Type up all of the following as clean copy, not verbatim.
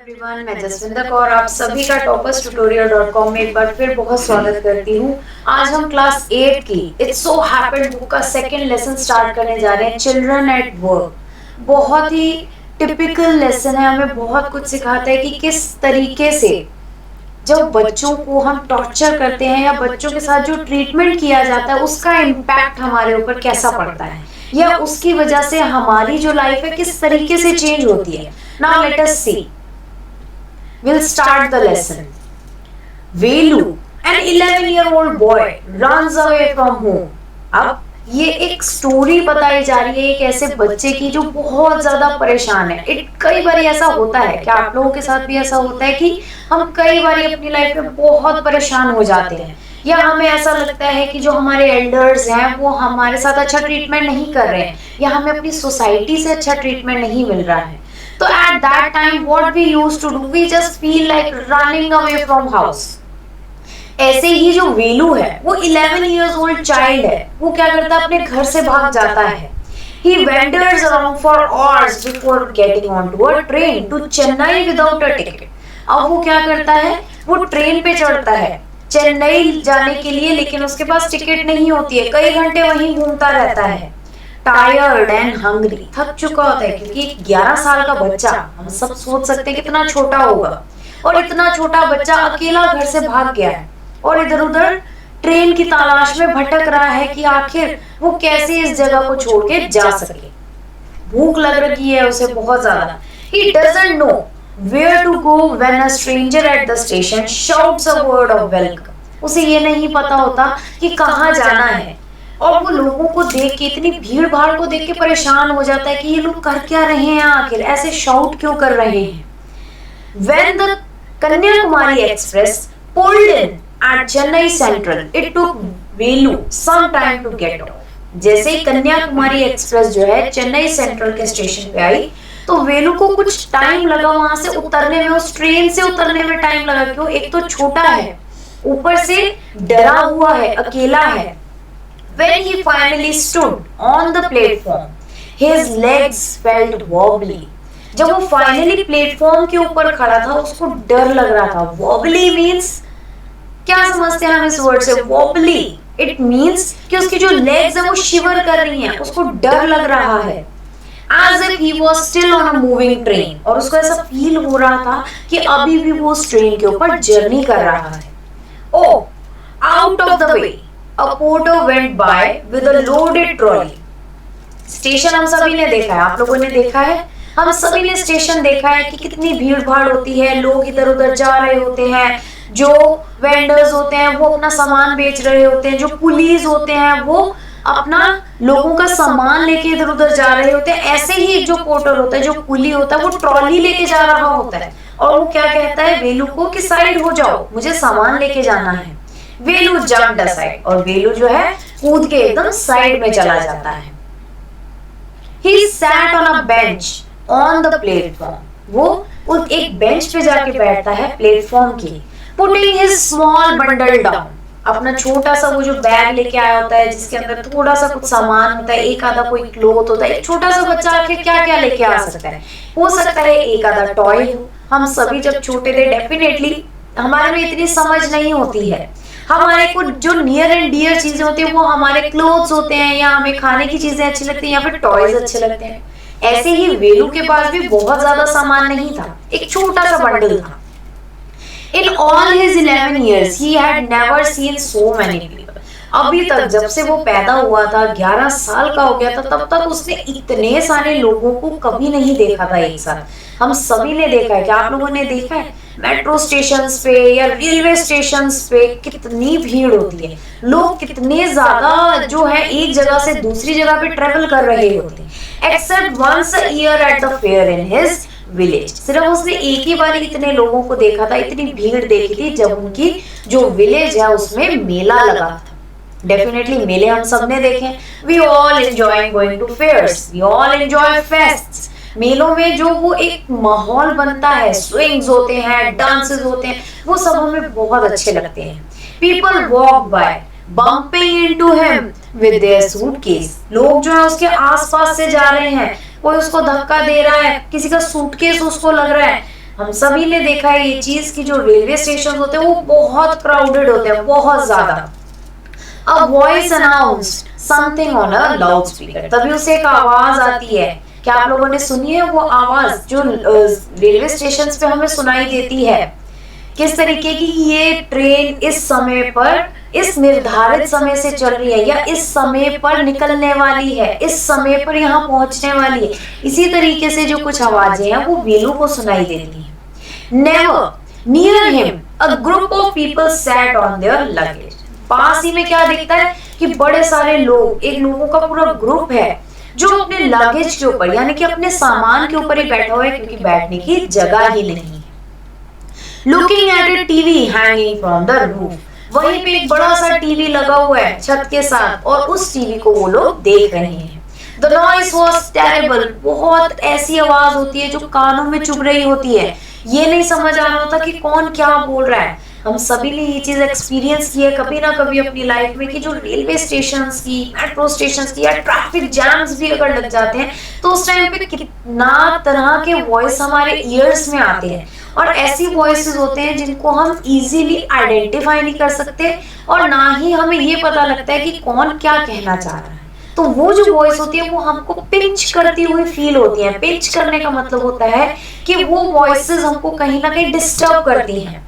Everyone, मैं जसविंदर कौर आप सभी का topperstutorial.com में एक बार फिर बहुत स्वागत करती हूँ। आज हम क्लास 8 की इट्स सो हैपेंड बुक का सेकंड लेसन स्टार्ट करने जा रहे हैं, चिल्ड्रन एट वर्क। बहुत ही टिपिकल लेसन है, हमें बहुत कुछ सिखाता है कि किस तरीके से जब बच्चों को हम टॉर्चर करते हैं या बच्चों के साथ जो ट्रीटमेंट किया जाता है उसका इम्पैक्ट हमारे ऊपर कैसा पड़ता है या उसकी वजह से हमारी जो लाइफ है किस तरीके से चेंज होती है। Now let us see, we'll start the lesson. Velu, an 11-year-old boy, runs away from home. अब ये एक स्टोरी बताई जा रही है एक ऐसे बच्चे की जो बहुत ज्यादा परेशान है। कई बार ऐसा होता है, क्या आप लोगों के साथ भी ऐसा होता है कि हम कई बार अपनी लाइफ में बहुत परेशान हो जाते हैं या हमें ऐसा लगता है कि जो हमारे एल्डर्स हैं वो हमारे साथ अच्छा ट्रीटमेंट नहीं कर रहे हैं या हमें अपनी सोसाइटी से अच्छा ट्रीटमेंट नहीं मिल रहा है। तो at that time what we used to do, we just feel like running away from house. ऐसे ही जो वेलू है वो 11 years old child है, वो क्या करता है अपने घर से भाग जाता है। He wanders around for hours before getting onto a train to Chennai without a ticket. अब वो क्या करता है, वो ट्रेन पे चढ़ता है चेन्नई जाने के लिए, लेकिन उसके पास टिकट नहीं होती है। कई घंटे वहीं घूमता रहता है, टायर्ड एंड हंग्री, थक चुका होता है क्योंकि 11 साल का बच्चा, हम सब सोच सकते हैं कितना छोटा होगा, और इतना छोटा बच्चा अकेला घर से भाग गया है और इधर उधर ट्रेन की तलाश में भटक रहा है कि आखिर वो कैसे इस जगह को छोड़ के जा सके। भूख लग रही है उसे बहुत ज्यादा। He doesn't know where to go when a stranger at the station shouts a word of welcome. उसे ये नहीं पता होता कि कहाँ जाना है, और वो लोगों को देख के, इतनी भीड़ भाड़ को देख के परेशान हो जाता है कि ये लोग कर क्या रहे हैं, आखिर ऐसे शाउट क्यों कर रहे हैं। When the Kanyakumari Express pulled in at Chennai Central, it took Velu some time to get off. जैसे ही कन्याकुमारी एक्सप्रेस जो है चेन्नई सेंट्रल के स्टेशन पे आई तो वेलू को कुछ टाइम लगा वहां से उतरने में, उस ट्रेन से उतरने में टाइम लगा। क्यों? एक तो छोटा है, ऊपर से डरा हुआ है, अकेला है। When he finally stood on the platform, his legs felt wobbly. जब वो फाइनली प्लेटफॉर्म के ऊपर खड़ा था उसको डर लग रहा था। wobbly means, क्या समझते हैं हम इस वर्ड से? wobbly it means कि उसकी जो लेग्स है वो शिवर कर रही हैं, उसको डर लग रहा है। As if he was still on a moving train, और उसको ऐसा फील हो रहा था कि अभी भी वो उस ट्रेन के ऊपर जर्नी कर रहा है। Oh, out of the way, a porter went by with a loaded trolley. Station हम सभी ने देखा है, आप लोगों ने देखा है, हम सभी ने स्टेशन देखा है कि कितनी भीड़ भाड़ होती है, लोग इधर उधर जा रहे होते हैं, जो वेंडर्स होते हैं वो अपना सामान बेच रहे होते हैं, जो पुलिस होते हैं वो अपना लोगों का सामान लेके इधर उधर जा रहे होते हैं। ऐसे ही एक जो पोर्टर होता है, जो कुली होता है, वो ट्रॉली लेके जा रहा होता है और वो क्या कहता है वेलू को कि साइड हो जाओ, मुझे सामान लेके जाना है। वेलू जंप्ड असाइड, और वेलू जो है कूद के एकदम साइड में चला जाता है। He sat on a bench on the platform. वो एक बेंच पे जाके बैठता है प्लेटफॉर्म की। Putting his small bundle down, अपना छोटा सा वो जो बैग लेके आया होता है जिसके अंदर थोड़ा सा कुछ सामान होता है, एक आधा कोई क्लोथ होता है। एक छोटा सा बच्चा आखिर क्या क्या लेके आ सकता है? हो सकता है एक आधा टॉय हो। हम सभी जब छोटे थे डेफिनेटली हमारे में इतनी समझ नहीं होती है, हमारे को जो नियर एंड डियर चीजें होती है वो हमारे क्लोथ्स होते हैं, या हमें खाने की चीजें अच्छी लगती हैं, या फिर टॉयज अच्छे लगते हैं। ऐसे ही वेलू के पास भी बहुत ज्यादा सामान नहीं था, एक छोटा सा बंडल था। In all his 11 years, he had never seen so many people. अभी तक जब से वो पैदा हुआ था, 11 साल का हो गया था, तब तक उसने इतने सारे लोगों को कभी नहीं देखा था एक साथ। हम सभी ने देखा है, क्या आप लोगों ने देखा है मेट्रो स्टेशंस पे या रेलवे स्टेशंस पे कितनी भीड़ होती है, लोग कितने ज्यादा जो है एक जगह से दूसरी जगह पे ट्रेवल कर रहे होते हैं। Except once a year at the fair in his village, सिर्फ उसने एक ही बार इतने लोगों को देखा था, इतनी भीड़ देखी थी जब उनकी जो विलेज है उसमें मेला लगा था। डेफिनेटली मेले हम सब ने देखे। We all enjoy going to fairs, we all enjoy fests. मेलों में जो वो एक माहौल बनता है, स्विंग्स होते हैं, डांसेस होते हैं, वो सब हमें बहुत अच्छे लगते हैं। People walk bye bumping into him with their suitcase, लोग जो है उसके आसपास से जा रहे हैं, कोई उसको धक्का दे रहा है, किसी का सूटकेस उसको लग रहा है, हम सभी ने देखा है ये चीज कि जो रेलवे स्टेशन होते हैं वो बहुत क्राउडेड होते हैं, बहुत ज्यादा। A voice announced something on a loudspeaker, तभी उसे एक आवाज आती है। क्या आप लोगों ने सुनी है वो आवाज जो रेलवे स्टेशन पे हमें सुनाई देती है? किस तरीके की? ये ट्रेन इस समय पर, इस निर्धारित समय से चल रही है, या इस समय पर निकलने वाली है, इस समय पर यहाँ पहुंचने वाली है। इसी तरीके से जो कुछ आवाजें हैं वो वेलू को सुनाई देती है। Never near him a group of people sat on their luggage, पास ही में क्या दिखता है कि बड़े सारे लोग, एक लोगों का पूरा ग्रुप है जो अपने लगेज के ऊपर यानी कि अपने सामान के ऊपर ही बैठा हुआ है, क्योंकि बैठने की जगह ही नहीं है। Looking at a TV hanging from the roof, वहीं पे एक बड़ा सा टीवी लगा हुआ है छत के साथ, और उस टीवी को वो लोग देख रहे हैं। The noise was terrible, बहुत ऐसी आवाज होती है जो कानों में चुभ रही होती है, ये नहीं समझ आ रहा होता कि कौन क्या बोल रहा है। हम सभी ने ये चीज एक्सपीरियंस की है कभी ना कभी अपनी लाइफ में कि जो रेलवे स्टेशंस की, मेट्रो स्टेशंस की, या ट्रैफिक जैम्स भी अगर लग जाते हैं तो उस टाइम पे कितना तरह के वॉइस हमारे ईयर्स में आते हैं, और ऐसी वॉइसेस होते हैं जिनको हम इजीली आइडेंटिफाई नहीं कर सकते, और ना ही हमें ये पता लगता है कि कौन क्या कहना चाह रहा है। तो वो जो वॉइस होती है वो हमको पिंच करती हुई फील होती है। पिंच करने का मतलब होता है कि वो वॉइसेस हमको कहीं ना कहीं डिस्टर्ब करती हैं।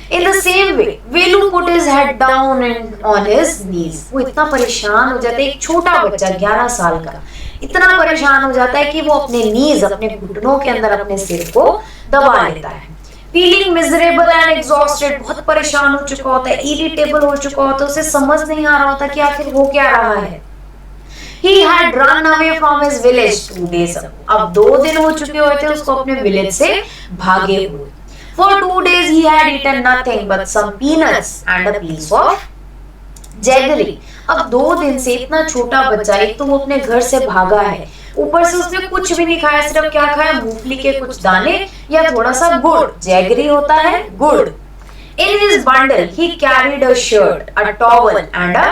In the same way, Velu put his head down and on his knees. वो इतना परेशान हो जाता है, एक छोटा बच्चा 11 साल का इतना परेशान हो जाता है कि वो अपने नीज, अपने घुटनों के अंदर अपने सिर को दबा लेता है। Feeling miserable and exhausted, बहुत परेशान हो चुका होता है, इरिटेबल हो चुका होता है, उसे समझ नहीं आ रहा होता कि आखिर हो क्या रहा है। He had run away from his village 2 days ago. अब 2 दिन हो चुके हुए थे उसको अपने विलेज से भागे हुए। For 2 days he had eaten nothing but some peanuts and a piece of jaggery. अब 2 दिन से इतना छोटा बच्चा, एक तो वो अपने घर से भागा है, ऊपर से उसने कुछ भी नहीं खाया, सिर्फ क्या खाया, मूंगफली के कुछ दाने या थोड़ा सा गुड़, जैगरी होता है गुड़। In his bundle he carried a shirt, a towel and a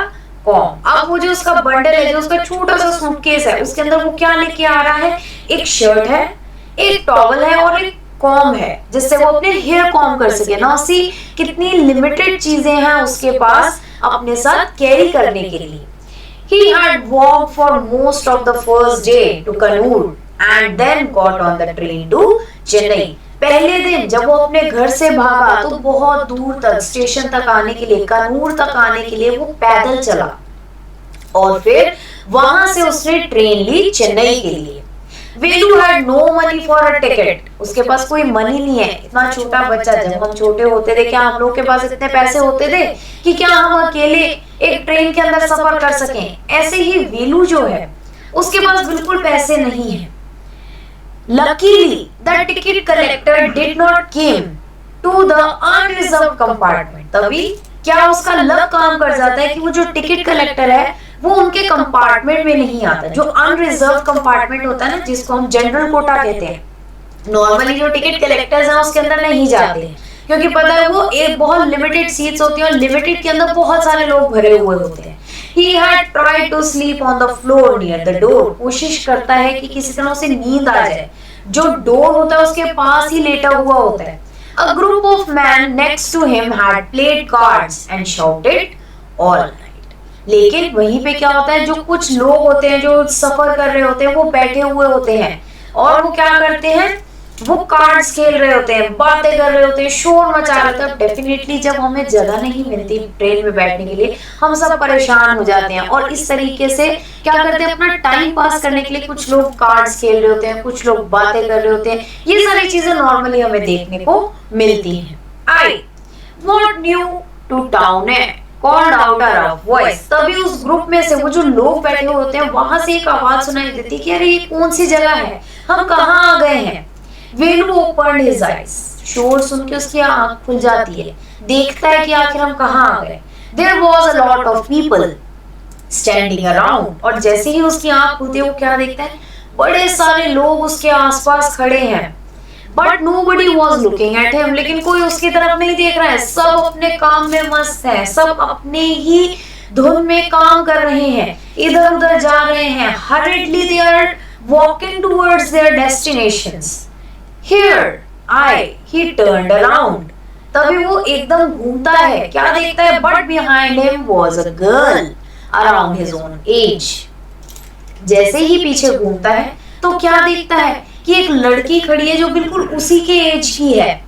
comb. अब वो जो उसका बंडल है, जो उसका छोटा सा सूटकेस है, उसके अंदर वो क्या लेके आ रहा है? एक शर्ट है, एक टॉवल है और एक कॉम है, जिससे वो अपने हेयर कॉम कर सके ना। उसी कितनी लिमिटेड चीजें हैं उसके पास अपने साथ कैरी करने के लिए। He had walked for most of the first day to Kannur and then got on the train to Chennai. पहले दिन जब वो अपने घर से भागा तो बहुत दूर तक, स्टेशन तक आने के लिए, कन्नूर तक आने के लिए वो पैदल चला, और फिर वहां से उसने ट्रेन ली चेन्नई के लिए। वेलू had no money for a ticket, उसके पास कोई मनी नहीं है। इतना छोटा बच्चा, जब हम छोटे होते थे क्या हम लोग के पास इतने पैसे होते थे कि क्या हम अकेले एक ट्रेन के अंदर सफर कर सकें? ऐसे ही वेलू जो है उसके पास बिल्कुल पैसे नहीं है। Luckily, the ticket collector did not came to the unreserved compartment. तभी क्या उसका लक काम कर जाता है कि वो जो टिकट कलेक्टर है वो उनके कंपार्टमेंट में नहीं आता। जो अनरिजर्व कंपार्टमेंट होता है ना, जिसको हम जनरल कोटा कहते हैं, नॉर्मली जो टिकट कलेक्टर्स हैं उसके अंदर नहीं जाते हैं, क्योंकि पता है वो एक बहुत लिमिटेड सीट्स होती हैं और लिमिटेड के अंदर बहुत सारे लोग भरे हुए होते हैं। He had tried to sleep on the floor near the door. कोशिश करता है कि किसी तरह उसे नींद आ जाए, जो डोर होता है उसके पास ही लेटा हुआ होता है। A group of men next to him had played cards and shouted all night. लेकिन वहीं पे क्या होता है, जो कुछ लोग होते हैं जो सफर कर रहे होते हैं वो बैठे हुए होते हैं, और वो क्या करते हैं, वो कार्ड्स खेल रहे होते हैं, बातें कर रहे होते हैं, शोर मचा रहे होते हैं। डेफिनेटली जब हमें जगह नहीं मिलती ट्रेन में बैठने के लिए हम सब परेशान हो जाते हैं, और इस तरीके से क्या करते हैं, अपना टाइम पास करने के लिए कुछ लोग कार्ड्स खेल रहे होते हैं, कुछ लोग बातें कर रहे होते हैं। ये सारी चीजें नॉर्मली हमें देखने को मिलती हैं। आई वॉट न्यू टू टाउन है called out a rough voice. तभी उस ग्रुप में से वो जो लोग बैठे हुए होते हैं वहां से एक आवाज सुनाई देती कि अरे ये कौन सी जगह है, हम कहाँ आ गए हैं। वेलू ओपन्ड हिज आईज, शोर सुन के उसकी आंख खुल जाती है, देखता है कि आखिर हम कहाँ आ गए। There was a lot of people standing around, और जैसे ही उसकी आंख खुलती है वो क्या देखता है, बड़े सारे लोग उसके आसपास खड़े हैं। But nobody was looking at him, लेकिन कोई उसकी तरफ नहीं देख रहा है, सब अपने काम में मस्त है, सब अपने ही धुन में काम कर रहे हैं, इधर उधर जा रहे हैं। Hurriedly they are walking towards their destinations. Here eye, he turned around. तभी वो एकदम घूमता है, क्या देखता है? But behind him was a girl around his own age. जैसे ही पीछे घूमता है तो क्या देखता है कि एक लड़की खड़ी है जो बिल्कुल उसी के एज की है.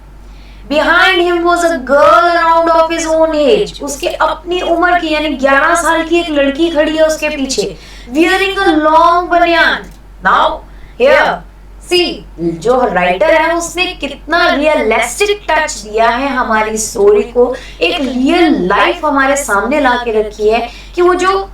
Behind him was a girl around of his own age. उसके अपनी उम्र की यानी 11 साल की एक लड़की खड़ी है उसके पीछे, wearing a long banyan. Now here see, जो राइटर है उसने कितना रियलिस्टिक टच दिया है हमारी स्टोरी को, एक रियल लाइफ हमारे सामने ला के रखी है कि वो जो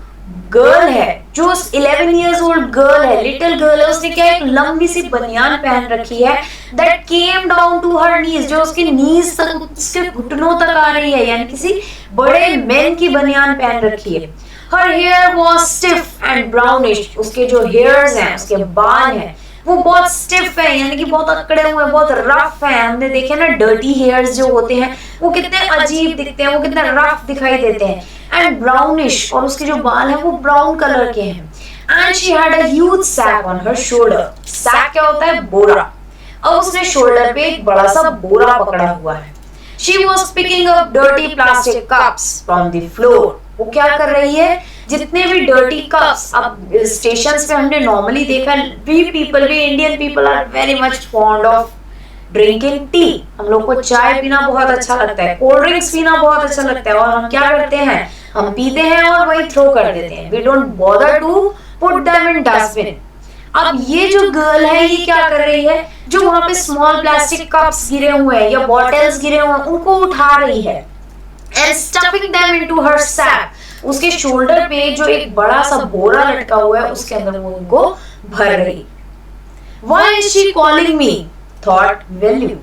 गर्ल है, जो 11 years old गर्ल है, लिटिल गर्ल है, उसने क्या एक लंबी सी बनियान पहन रखी है that came down to her knees, जो उसकी नीज तक, उसके घुटनों तक आ रही है, यानी किसी बड़े मैन की बनियान पहन रखी है. Her hair was stiff and brownish. उसके जो hairs हैं, उसके बाल हैं, वो बहुत स्टिफ है, यानी कि बहुत अकड़े हुए, बहुत रफ है. हमने देखे ना डर्टी हेयर्स जो होते हैं वो कितने अजीब दिखते हैं, वो कितने रफ दिखाई देते हैं. एंड ब्राउनिश, और उसके जो बाल हैं वो ब्राउन कलर के हैं. And she had a huge sack on her shoulder. Sack क्या होता है? बोरा. अब उसने शोल्डर पे एक बड़ा सा बोरा पकड़ा हुआ है. She was picking up dirty plastic cups from the floor. वो क्या कर रही है? जितने भी डर्टी कप्स, अब स्टेशंस पे हमने नॉर्मली देखा, we Indian people are very much fond of drinking tea. हम लोग को चाय पीना बहुत अच्छा लगता है, कोल्ड ड्रिंक्स पीना बहुत अच्छा लगता है, और हम क्या करते हैं? हम पीते हैं और वही थ्रो कर देते हैं. We don't bother to put them in dustbin. अब ये जो गर्ल है ये क्या कर रही है? जो वहां पे स्मॉल प्लास्टिक कप्स गिरे हुए हैं या बॉटल्स गिरे हुए हैं उनको उठा रही है and stuffing them into her sack. उसके शोल्डर पे जो एक बड़ा सा बोरा लटका हुआ है उसके अंदर वो उनको भर रही. Why is she calling me? Thought Velu.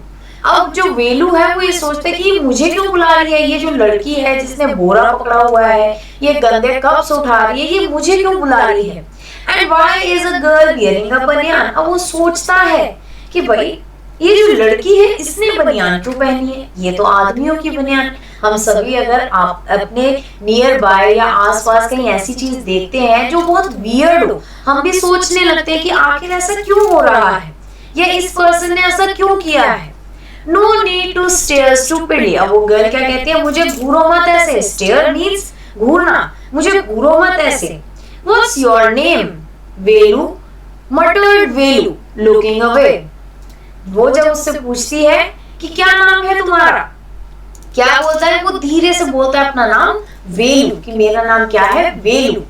अब जो वेलू है वो ये सोचते कि मुझे क्यों बुला रही है, ये जो लड़की है जिसने बोरा पकड़ा हुआ है, ये गंदे कप्स उठा रही है, ये मुझे क्यों बुला रही है. And why is a girl wearing a banyan? अब वो सोचता है कि भाई ये जो लड़की है इसने बनियान क्यों पहनी है, ये तो आदमियों की बनियान. हम सभी अगर आप अपने नियर बाय या आसपास कहीं ऐसी चीज देखते हैं जो बहुत वियर्ड हो, हम भी सोचने लगते हैं कि आखिर ऐसा क्यों हो रहा है, या इस पर्सन ने ऐसा क्यों किया है. No need to stare stupidly. अब वो गर्ल क्या कहती है? मुझे घूरो मत ऐसे. स्टेयर मींस घूरना, मुझे घूरो मत ऐसे. What's your name? Velu. मटर्ड Velu looking away. वो जब उससे पूछती है कि क्या नाम है तुम्हारा, क्या बोलता है? वो धीरे से बोलता है अपना नाम वेलू, कि मेरा नाम क्या है? Velu.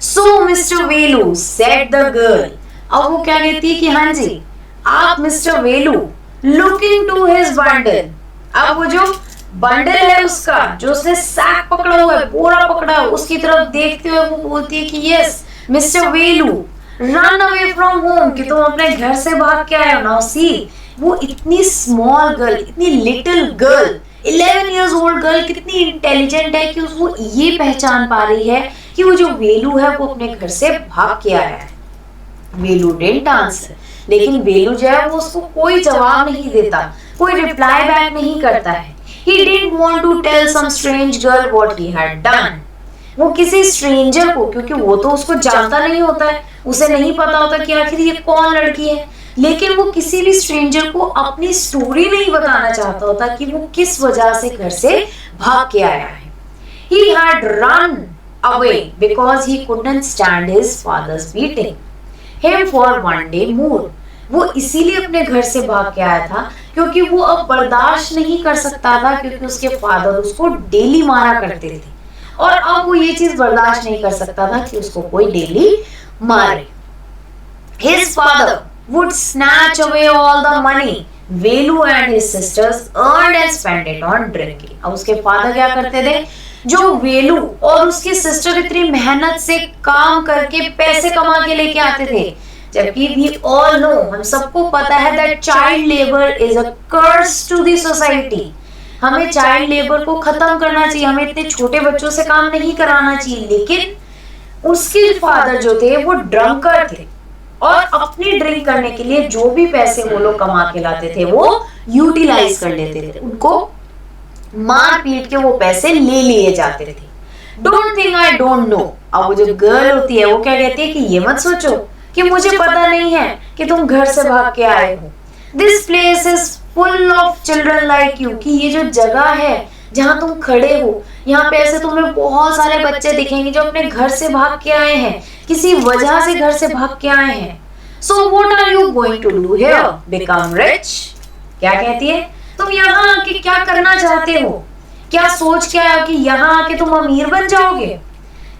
So mister Velu said the girl. अब वो क्या कहती है कि हाँ जी आप mister Velu. Looking to his bundle. अब वो जो बंडल है उसका, जो उसने सैक पकड़ा हुआ है, बोरा पकड़ा है, उसकी तरफ देखते हुए वो बोलती है कि yes mister Velu run away from home, कि तुम अपने घर से भाग के आए हो. नाउ सी, वो इतनी स्मॉल गर्ल, इतनी little girl, 11 years old girl कितनी इंटेलिजेंट है कि वो ये पहचान पा रही है कि वो जो वेलू है वो अपने घर से भाग के आया है. वेलू डिडंट आंसर. लेकिन वेलू जो है वो उसको कोई जवाब नहीं देता, कोई रिप्लाई बैक नहीं करता है. He didn't want to tell some strange girl what he had done. वो किसी स्ट्रेंजर को, क्योंकि वो तो उसको जानता नहीं होता है, उसे नहीं पता होता कि आखिर ये कौन लड़की है, लेकिन वो किसी भी स्ट्रेंजर को अपनी स्टोरी नहीं बताना चाहता होता कि वो किस वजह से घर से भाग के आया है. He had run away because he couldn't stand his father's beating him for one day more. वो इसीलिए अपने घर से भाग के आया था क्योंकि वो अब बर्दाश्त नहीं कर सकता था, क्योंकि उसके फादर उसको डेली मारा करते थे, और अब वो ये चीज बर्दाश्त नहीं कर सकता था कि उसको कोई डेली मारे. His father would snatch away all the money Velu and his sisters earned and spent it on drinking. अब उसके फादर क्या करते थे? जो वेलू और उसकी सिस्टर इतनी मेहनत से काम करके पैसे कमा के लेके आते थे, जबकि we all know, हम सबको पता है that child labor is a curse to the society. हमें चाइल्ड लेबर को खत्म करना चाहिए, हमें इतने छोटे बच्चों से काम नहीं कराना चाहिए. लेकिन उसके फादर जो थे वो ड्रंकर थे, और अपनी ड्रिंक करने के लिए जो भी पैसे वो लोग कमा के लाते थे वो यूटिलाइज कर लेते थे, उनको मार पीट के वो पैसे ले लिए जाते थे. Don't think I don't know. अब वो जो गर्ल होती है वो क्या कहती है कि ये मत सोचो कि मुझे पता नहीं है कि तुम घर से भाग के आए हो. This place is full of children like you, कि ये जो जगह है जहाँ तुम खड़े हो, यहाँ पे ऐसे तुम्हें बहुत सारे बच्चे दिखेंगे जो अपने घर से भाग के आए हैं, किसी वजह से घर से भाग के आए हैं। So what are you going to do here? Become rich. क्या कहती है? तुम यहाँ आके क्या करना चाहते हो? क्या सोच के आए हो कि यहाँ आके तुम अमीर बन जाओगे?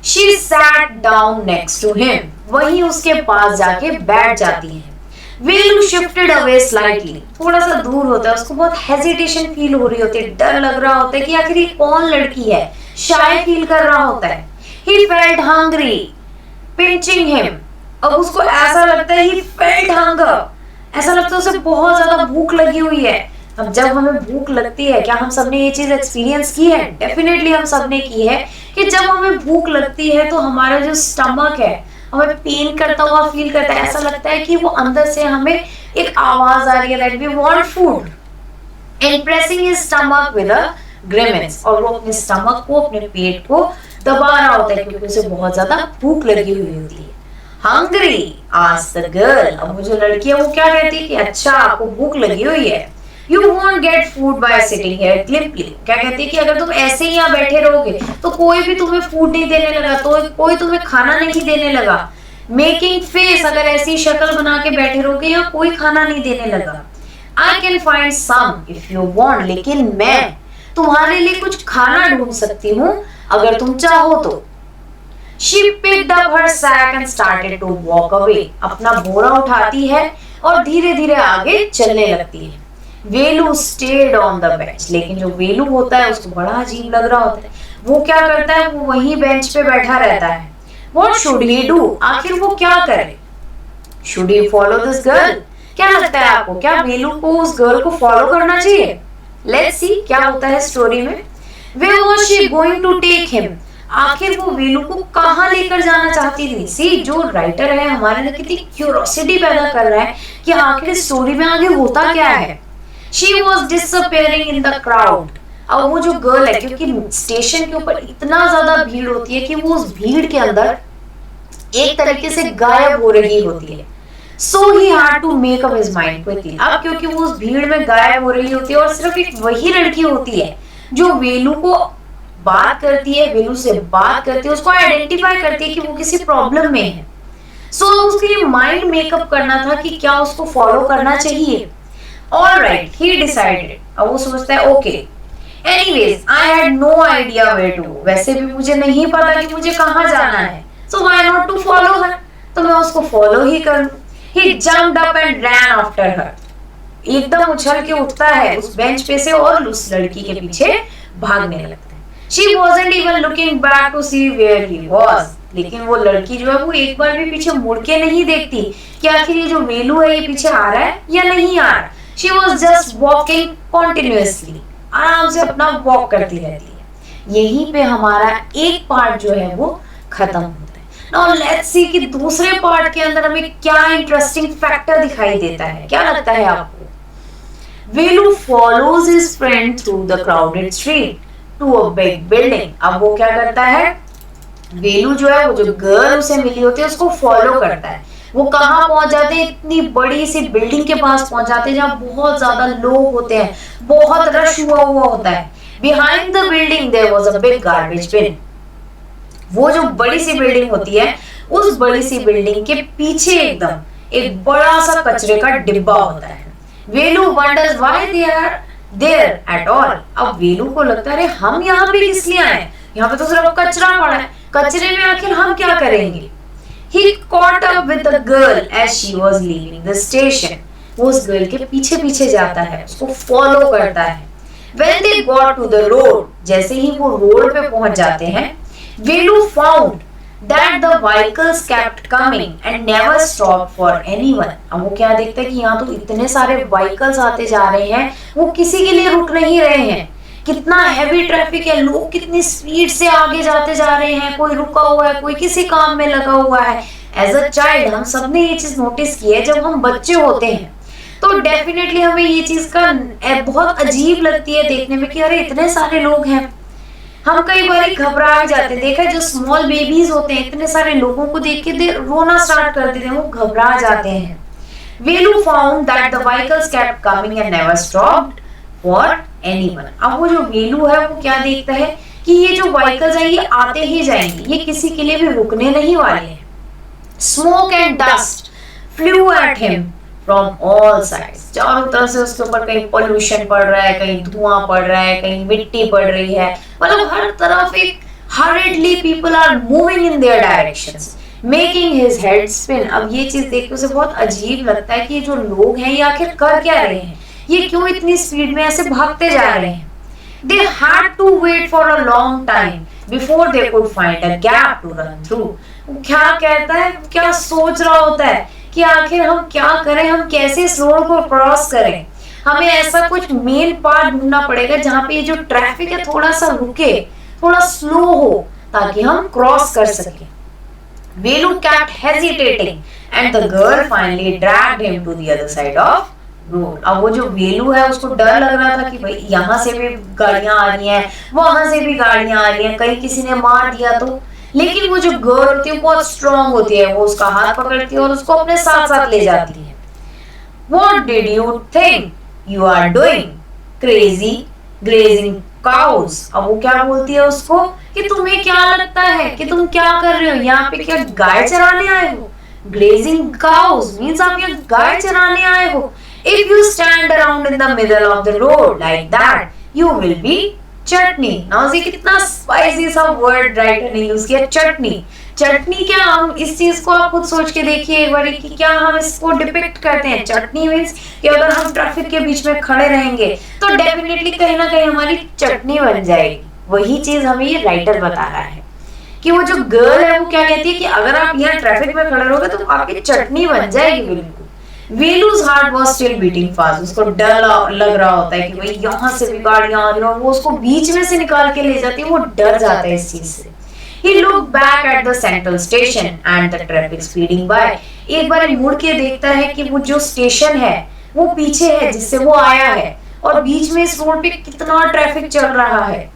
She sat down next to him. वहीं उसके पास जाके बैठ जाती है। वेलू shifted away slightly. थोड़ा सा दूर होता है, उसको बहुत हेजिटेशन फील हो रही होती है, डर लग रहा होता है कि आखिर ये कौन लड़की है, शाय फील कर रहा होता है। He felt hungry, pinching him. अब उसको ऐसा लगता है he felt hunger. ऐसा लगता है उसे बहुत ज्यादा भूख लगी हुई है। अब जब हमें भूख लगती है, क्या हम सबने ये चीज एक्सपीरियंस की है? डेफिनेटली हम सबने की है कि जब हमें भूख लगती है तो हमारा जो स्टमक है हमें पेन करता हुआ फील करता है, ऐसा लगता है कि वो अंदर से हमें एक आवाज आ रही है that we want food, and pressing his stomach with a grimace, और वो अपने स्टमक को, अपने पेट को दबा रहा होता है क्योंकि उसे बहुत ज्यादा भूख लगी हुई होती है। Hungry asked the girl. अब वो जो लड़की है वो क्या कहती है कि अच्छा आपको भूख लगी हुई है। You won't get food by sitting here limply. क्या कहती है कि अगर तुम ऐसे ही यहाँ बैठे रहोगे तो कोई भी तुम्हें फूड नहीं देने लगा, तो कोई तुम्हें खाना नहीं देने लगा। Making face, अगर ऐसी शक्ल बना के बैठे रहोगे या कोई खाना नहीं देने लगा। I can find some if you want, लेकिन मैं तुम्हारे लिए कुछ खाना ढूंढ सकती हूँ अगर तुम चाहो तो। She picked up her sack and started to walk away. अपना बोरा उठाती है और धीरे धीरे आगे चलने लगती है। वेलू स्टेड ऑन द बेंच, लेकिन जो वेलू होता है उसको बड़ा अजीब लग रहा होता है। वो क्या करता है? वो वहीं बेंच पे बैठा रहता है। What should he do? आखिर वो क्या करे? Should he follow this girl? क्या लगता है आपको, क्या वेलू को उस गर्ल को फॉलो करना चाहिए? Let's see क्या होता है स्टोरी में। Where was she going to take him? आखिर वो वेलू को कहाँ लेकर जाना चाहती थी? सी, जो राइटर है हमारे लिए कितनी क्यूरोसिटी पैदा कर रहा है कि आखिर स्टोरी में आगे होता क्या है। She was disappearing in the crowd. अब वो जो गर्ल है, क्योंकि स्टेशन के ऊपर इतना ज्यादा भीड़ होती है कि वो उस भीड़ के अंदर एक तरीके से गायब हो रही होती है। So he had to make up his mind quickly. अब क्योंकि वो उस भीड़ में गायब हो रही होती है और सिर्फ एक वही लड़की होती है जो वेलू को बात करती है, वेलू से बात करती है, उसको आइडेंटिफाई करती है कि वो किसी प्रॉब्लम में है। So उसके लिए माइंड मेकअप करना था कि क्या उसको फॉलो करना चाहिए। All right, he decided. अब वो सोचता है okay, anyways, I had no idea where to go. वैसे भी मुझे नहीं पता कि मुझे कहाँ जाना है। So why not to follow her? तो मैं उसको फॉलो ही करूँ। He jumped up and ran after her. एकदम उछल के उठता है उस बेंच पे से और उस लड़की के पीछे भागने लगता है। She wasn't even looking back to see where he was. लेकिन वो लड़की जो है वो एक बार भी पीछे मुड़ के नहीं देखती कि आखिर ये जो वेलू है ये पीछे आ रहा है या नहीं आ रहा। She was just walking continuously. आराम से अपना वॉक करती रहती है। यहीं पे हमारा एक पार्ट जो है वो खत्म होता है। Now let's see कि दूसरे पार्ट के अंदर हमें क्या इंटरेस्टिंग फैक्टर दिखाई देता है। क्या लगता है आपको? वेलू follows his friend through the crowded street to a big building. अब वो क्या करता है? वेलू जो है, वो जो गर्ल उसे मिली होती है उसको फॉलो करता है। वो कहाँ पहुंच जाते हैं? इतनी बड़ी सी बिल्डिंग के पास पहुंच जाते हैं जहाँ बहुत ज्यादा लोग होते हैं, बहुत रश हुआ होता है। Behind the building there was a big garbage bin. वो जो बड़ी सी बिल्डिंग होती है, उस बड़ी सी बिल्डिंग के पीछे एकदम एक बड़ा सा कचरे का डिब्बा होता है। Velu wonders why they are there at all. अब वेलू को लगता है अरे हम यहाँ पे किस लिए आए? यहाँ पे तो सिर्फ कचरा पड़ा है, कचरे में आखिर हम क्या करेंगे? He caught up with the girl as she was leaving the station. वो उस गर्ल के पीछे पीछे जाता है, उसको फॉलो करता है। When they got to the road, जैसे ही वो रोड पे पहुंच जाते हैं, Velu found that the vehicles kept coming and never stopped for anyone. अब वो क्या देखता है कि यहाँ तो इतने सारे व्हीकल्स आते जा रहे हैं, वो किसी के लिए रुक नहीं रहे हैं। कितना हैवी ट्रैफिक है, लोग कितनी स्पीड से आगे जाते जा रहे हैं, कोई रुका हुआ है, कोई किसी काम में लगा हुआ है। एज अ चाइल्ड हम सबने ये चीज नोटिस की है, जब हम बच्चे होते हैं तो डेफिनेटली हमें ये चीज का बहुत अजीब लगती है देखने में कि अरे इतने सारे लोग हैं। हम कई बार घबरा जाते हैं। देखा जो स्मॉल बेबीज होते हैं, इतने सारे लोगों को देख के रोना स्टार्ट कर देते हैं, वो घबरा जाते हैं। Velu found that the vehicles kept coming and never stopped for anyone. अब वो जो वेलू है वो क्या देखता है कि ये जो व्हीकल्स हैं ये आते ही जाएंगे, ये किसी के लिए भी रुकने नहीं वाले हैं। Smoke and dust flu at him from all sides. चारों तरफ से उसके ऊपर कहीं पोल्यूशन पड़ रहा है, कहीं धुआं पड़ रहा है, कहीं मिट्टी पड़ रही है, मतलब हर तरफ एक hurriedly people are moving in their directions making his head spin। अब ये चीज देख के उसे बहुत अजीब लगता है कि ये जो लोग हैं ये आखिर कर क्या रहे हैं, ये क्यों इतनी स्पीड में ऐसे भागते जा रहे हैं। They had to wait for a long time before they could find a gap to run through। क्या कहता है, क्या सोच रहा होता है कि आखिर हम क्या करें, हम कैसे इस रोड को क्रॉस करें। हमें ऐसा कुछ मेन पार्ट ढूंढना पड़ेगा जहाँ पे ये जो ट्रैफिक है थोड़ा सा रुके, थोड़ा स्लो हो, ताकि हम क्रॉस कर सकें। Velu kept hesitating and the girl finally dragged him to the other side of road. अब वो जो वेलू है उसको डर लग रहा था कि भाई यहाँ से भी गाड़ियां आ रही हैं, वहां से भी गाड़ियां आ रही हैं, कहीं किसी ने मार दिया तो। लेकिन वो जो गर्ल होती है बहुत स्ट्रांग होती है, वो उसका हाथ पकड़ती है और उसको अपने साथ साथ ले जाती है। What did you think you are doing? Crazy grazing cows। अब वो क्या बोलती है उसको कि तुम्हें क्या लगता है कि तुम क्या कर रहे हो, यहाँ पे क्या गाय चराने आए हो। Grazing cows means आप यहाँ गाय चराने आए हो। If you stand around in the middle of the road like that, you will be chutney। Now ये कितना स्पाइसी सा वर्ड राइटर ने यूज किया, चटनी। चटनी क्या, हम इस चीज को आप खुद सोच के देखिए एक बार कि क्या हम इसको डिपिक्ट करते हैं। चटनी मीन्स कि अगर हम ट्रैफिक के बीच में खड़े रहेंगे तो डेफिनेटली कहीं ना कहीं हमारी चटनी बन जाएगी। वही चीज हमें ये राइटर बता रहा है कि वो जो गर्ल है वो क्या कहती है कि अगर आप यहाँ ट्रैफिक में खड़े रहोगे तो आपकी चटनी बन जाएगी बिल्कुल। वेलू's heart was still beating fast। उसको डर लग रहा होता है कि भाई यहाँ से भी गाड़ियां आ रही हैं और वो उसको बीच में से निकाल के ले जाती है, वो डर जाता है इस चीज से। He looked back at the central station and the traffic speeding by। एक बार मुड़ के देखता है कि वो जो स्टेशन है वो पीछे है जिससे वो आया है और बीच में इस रोड पे कितना ट्रैफिक चल रहा है।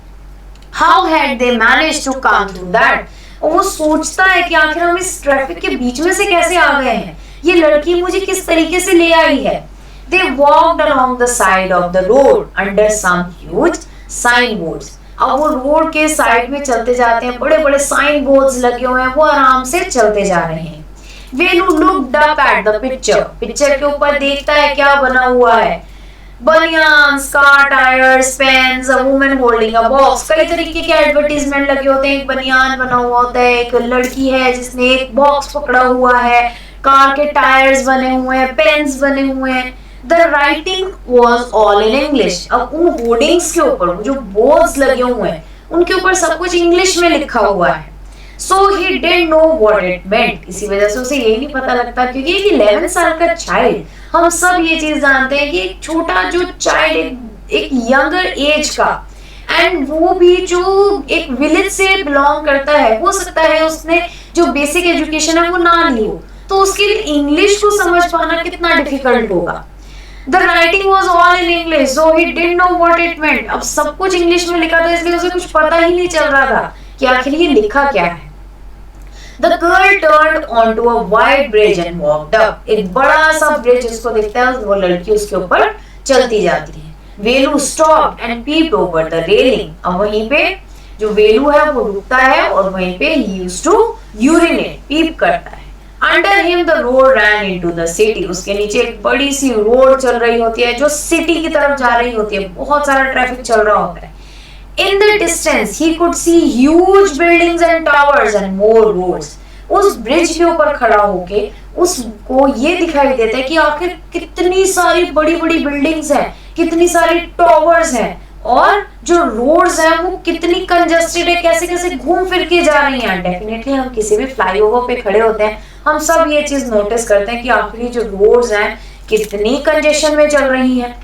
How had they managed to come through that? और वो सोचता है कि आखिर हम इस ट्रैफिक के बीच में से कैसे आ गए हैं, ये लड़की मुझे किस तरीके से ले आई है। They walked along the side of the road under some huge signboards। अब वो रोड के साइड में चलते जाते हैं, बड़े बड़े साइन बोर्ड्स लगे हुए हैं, वो आराम से चलते जा रहे हैं। Velu looked up at the picture। Picture के ऊपर देखता है क्या बना हुआ है, banians, car tyres, pens, a woman holding a box. कई तरीके के एडवर्टीजमेंट लगे होते हैं। एक बनियान बना हुआ होता है, एक लड़की है जिसने एक बॉक्स पकड़ा हुआ है, कार के टायर्स बने हुए हैं, पेन्स बने हुए हैं। The writing was all in English। अब उन होर्डिंग्स के ऊपर जो बोर्ड्स लगे हुए हैं उनके ऊपर सब कुछ इंग्लिश में लिखा हुआ है। So he didn't know what it meant। इसी वजह से उसे ये नहीं पता लगता, क्योंकि एक 11 साल का चाइल्ड, हम सब ये चीज जानते हैं कि एक छोटा जो चाइल्ड एक यंगर एज का, एंड वो भी जो एक विलेज से बिलोंग करता है, हो सकता है उसने जो बेसिक एजुकेशन है वो ना ली हो, तो उसके लिए इंग्लिश को समझ पाना कितना डिफिकल्ट होगा। The writing was all in English, so he didn't know what it meant। अब सब कुछ इंग्लिश में लिखा था इसलिए उसे कुछ पता ही नहीं चल रहा था कि आखिर ये लिखा क्या है। The girl turned onto a wide bridge and walked up। एक बड़ा सा ब्रिज उसको दिखता है, वो लड़की उसके ऊपर चलती जाती है। वेलू stopped and peeped over the railing। अब वहीं पे जो वेलू है वो रुकता है और वहीं पे he used to urinate, पीप करता है। Under him the road ran into the city। उसके नीचे एक बड़ी सी रोड चल रही होती है जो सिटी की तरफ जा रही होती है, बहुत सारा ट्रैफिक चल रहा होता है। In the distance he could see huge buildings and towers and more roads। उस ब्रिज के ऊपर खड़ा होके उसको ये दिखाई देता है कि आखिर कितनी सारी बड़ी बड़ी बिल्डिंग्स हैं, कितनी सारी टावर्स हैं, और जो रोड्स हैं वो कितनी कंजेस्टेड है, कैसे कैसे घूम फिर के जा रही हैं। डेफिनेटली हम किसी भी फ्लाईओवर पे खड़े होते हैं, हम सब ये चीज नोटिस करते हैं कि आखिरी जो रोड्स हैं कितनी कंजेशन में चल रही हैं।